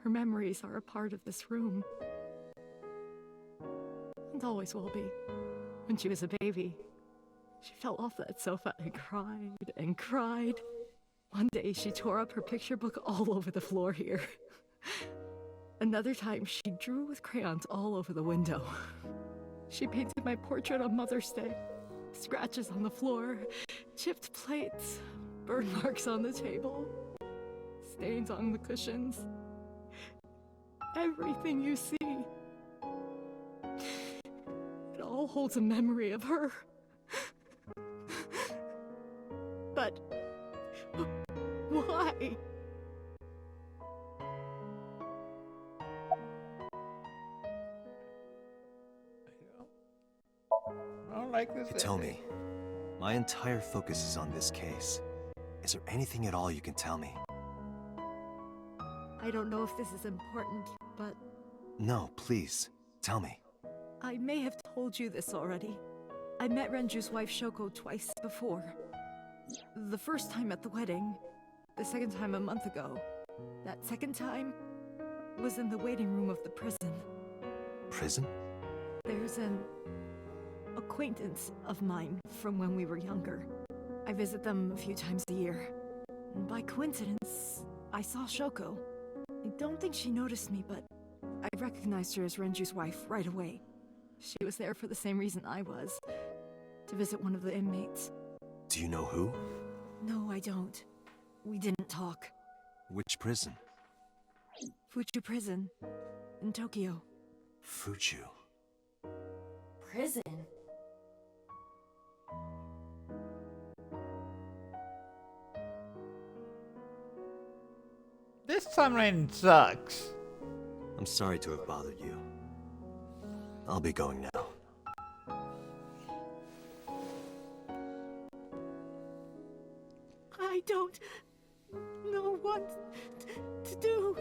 Her memories are a part of this room. And always will be. When she was a baby, she fell off that sofa and cried and cried. One day she tore up her picture book all over the floor here. Another time she drew with crayons all over the window. She painted my portrait on Mother's Day. Scratches on the floor, chipped plates, burn marks on the table, stains on the cushions. Everything you see. It all holds a memory of her. But why? I don't like this. Tell me, my entire focus is on this case. Is there anything at all you can tell me? I don't know if this is important, but No, please, tell me. I may have told you this already. I met Renju's wife Shoko twice before. The first time at the wedding, the second time a month ago. That second time was in the waiting room of the prison. Prison? There's an acquaintance of mine from when we were younger. I visit them a few times a year. And by coincidence, I saw Shoko. I don't think she noticed me, but I recognized her as Renju's wife right away. She was there for the same reason I was, to visit one of the inmates. Do you know who? No, I don't. We didn't talk. Which prison? Fuchu Prison, in Tokyo. Fuchu. Prison? This timeline sucks. I'm sorry to have bothered you. I'll be going now. I don't know what to do.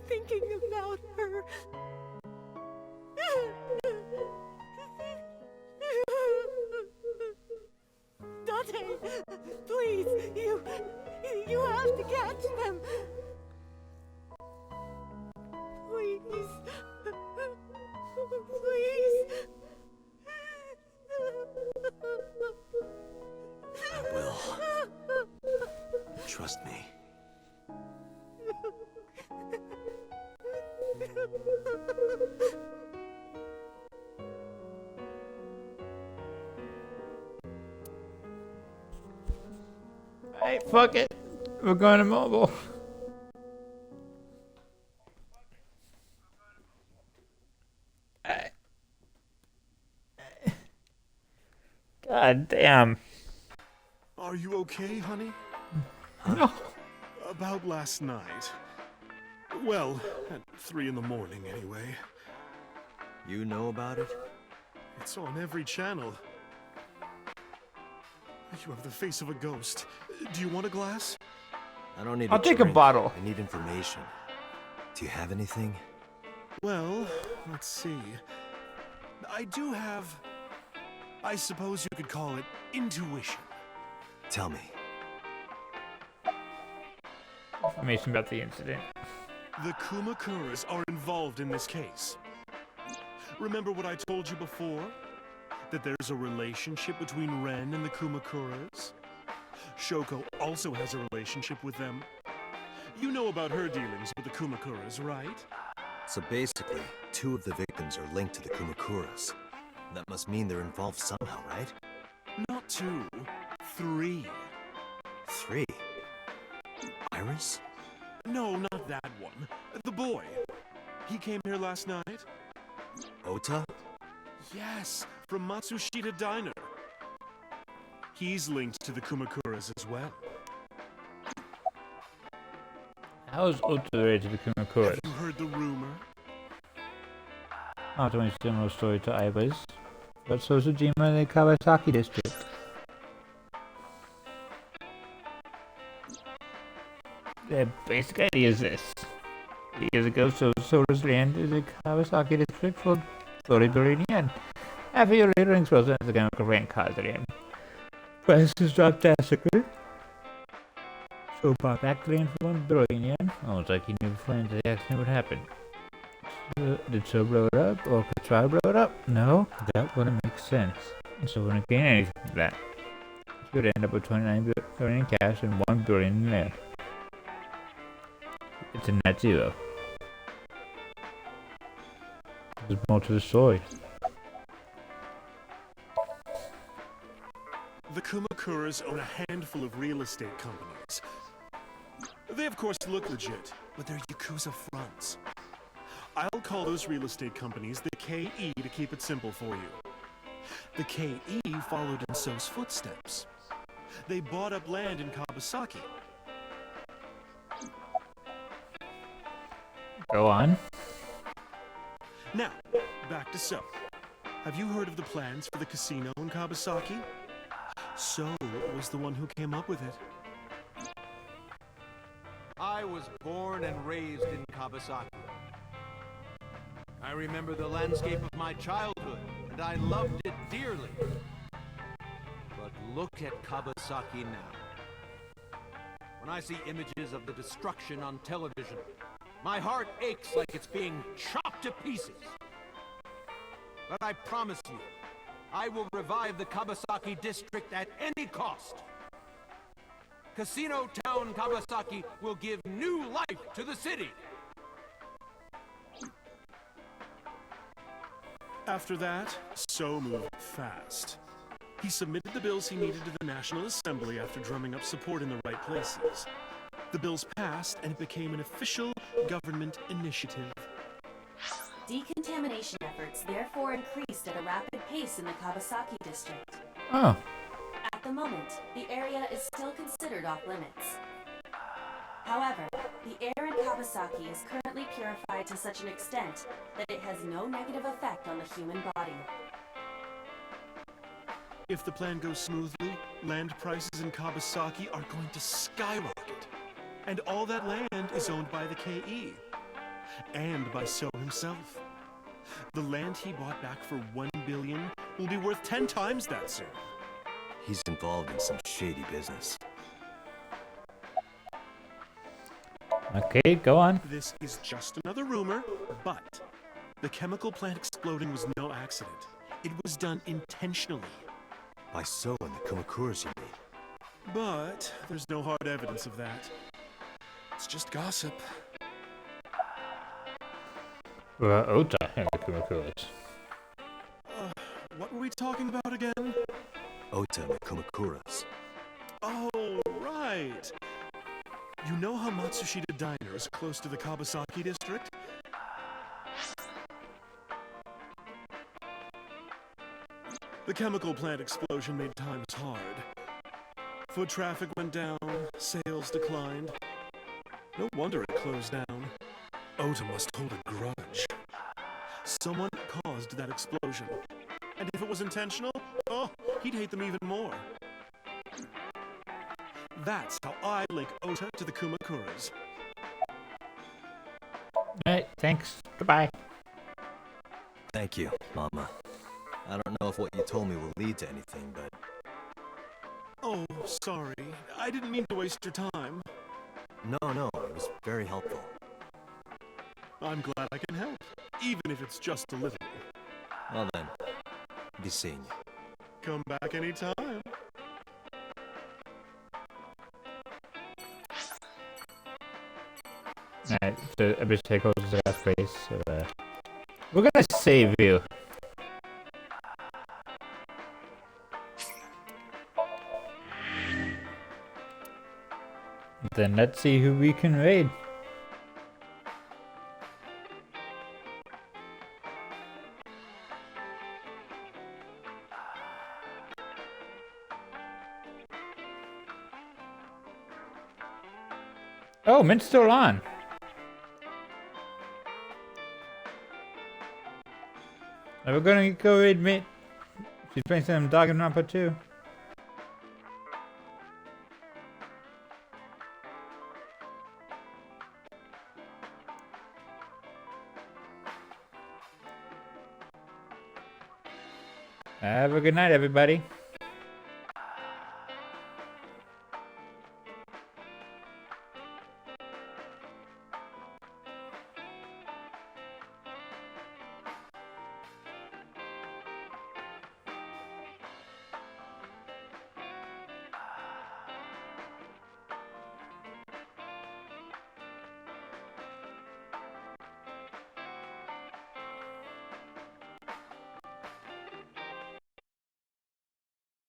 Thinking about her. Dante, please, you have to catch them. Please. Please. I will. Trust me. Hey, fuck it. We're going to mobile. God damn. Are you okay, honey? No. About last night. Well, at 3 in the morning, anyway. You know about it? It's on every channel. You have the face of a ghost. Do you want a glass? I don't need I'll take a drink. bottle. I need information. Do you have anything? Well, let's see. I do have... I suppose you could call it intuition. Tell me. Information about the incident. The Kumakuras are involved in this case. Remember what I told you before? That there's a relationship between Ren and the Kumakuras? Shoko also has a relationship with them. You know about her dealings with the Kumakuras, right? So basically, 2 of the victims are linked to the Kumakuras. That must mean they're involved somehow, right? Not 2, 3. 3? Iris? No, not that one. The boy. He came here last night. Ota? Yes, from Matsushita Diner. He's linked to the Kumakuras as well. How is Ota related to the Kumakuras? Have you heard the rumor? Not only similar story to Iris, but so is Ujima in the Kawasaki district. The basic idea is this. Years ago, Soda's land in the Kawasaki district for 30 billion yen. Half a year later, explosion as the chemical rain caused the land. Prices dropped drastically. So bought back the land for 1 billion yen. Almost like he knew beforehand the accident would happen. Did So blow it up, or Katra blow it up? No, that wouldn't make sense. So wouldn't gain anything from that. He would end up with 29 billion in cash and 1 billion in land. It's a net zero. There's more to the story. The Kumakuras own a handful of real estate companies. They of course look legit, but they're Yakuza fronts. I'll call those real estate companies the KE to keep it simple for you. The KE followed in So's footsteps. They bought up land in Kawasaki. Go on. Now, back to So. Have you heard of the plans for the casino in Kawasaki? So was the one who came up with it. I was born and raised in Kawasaki. I remember the landscape of my childhood, and I loved it dearly. But look at Kawasaki now. When I see images of the destruction on television, my heart aches like it's being chopped to pieces. But I promise you, I will revive the Kawasaki district at any cost. Casino Town Kawasaki will give new life to the city. After that, So moved fast. He submitted the bills he needed to the National Assembly after drumming up support in the right places. The bills passed, and it became an official government initiative. Decontamination efforts therefore increased at a rapid pace in the Kawasaki district. Oh. At the moment, the area is still considered off limits. However, the air in Kawasaki is currently purified to such an extent that it has no negative effect on the human body. If the plan goes smoothly, land prices in Kawasaki are going to skyrocket. And all that land is owned by the KE. And by So himself. The land he bought back for $1 billion will be worth 10 times that soon. He's involved in some shady business. Okay, go on. This is just another rumor, but the chemical plant exploding was no accident. It was done intentionally. By So and the Kumakuras, you mean? But there's no hard evidence of that. It's just gossip. Ota and the Kumakuras. What were we talking about again? Ota and the Kumakuras. Oh, right. You know how Matsushita Diner is close to the Kawasaki district? The chemical plant explosion made times hard. Foot traffic went down, sales declined. No wonder it closed down. Ota must hold a grudge. Someone caused that explosion. And if it was intentional, oh, he'd hate them even more. That's how I link Ota to the Kumakuras. Alright, thanks. Goodbye. Thank you, Mama. I don't know if what you told me will lead to anything, but... Oh, sorry. I didn't mean to waste your time. No, it was very helpful. I'm glad I can help, even if it's just a little. Well then, be seeing you. Come back anytime. Alright, so I just take over the last space. So, we're gonna save you. Then let's see who we can raid. Oh, Mint's still on. We're gonna go raid Mint. She's playing some Danganronpa too. Have a good night, everybody.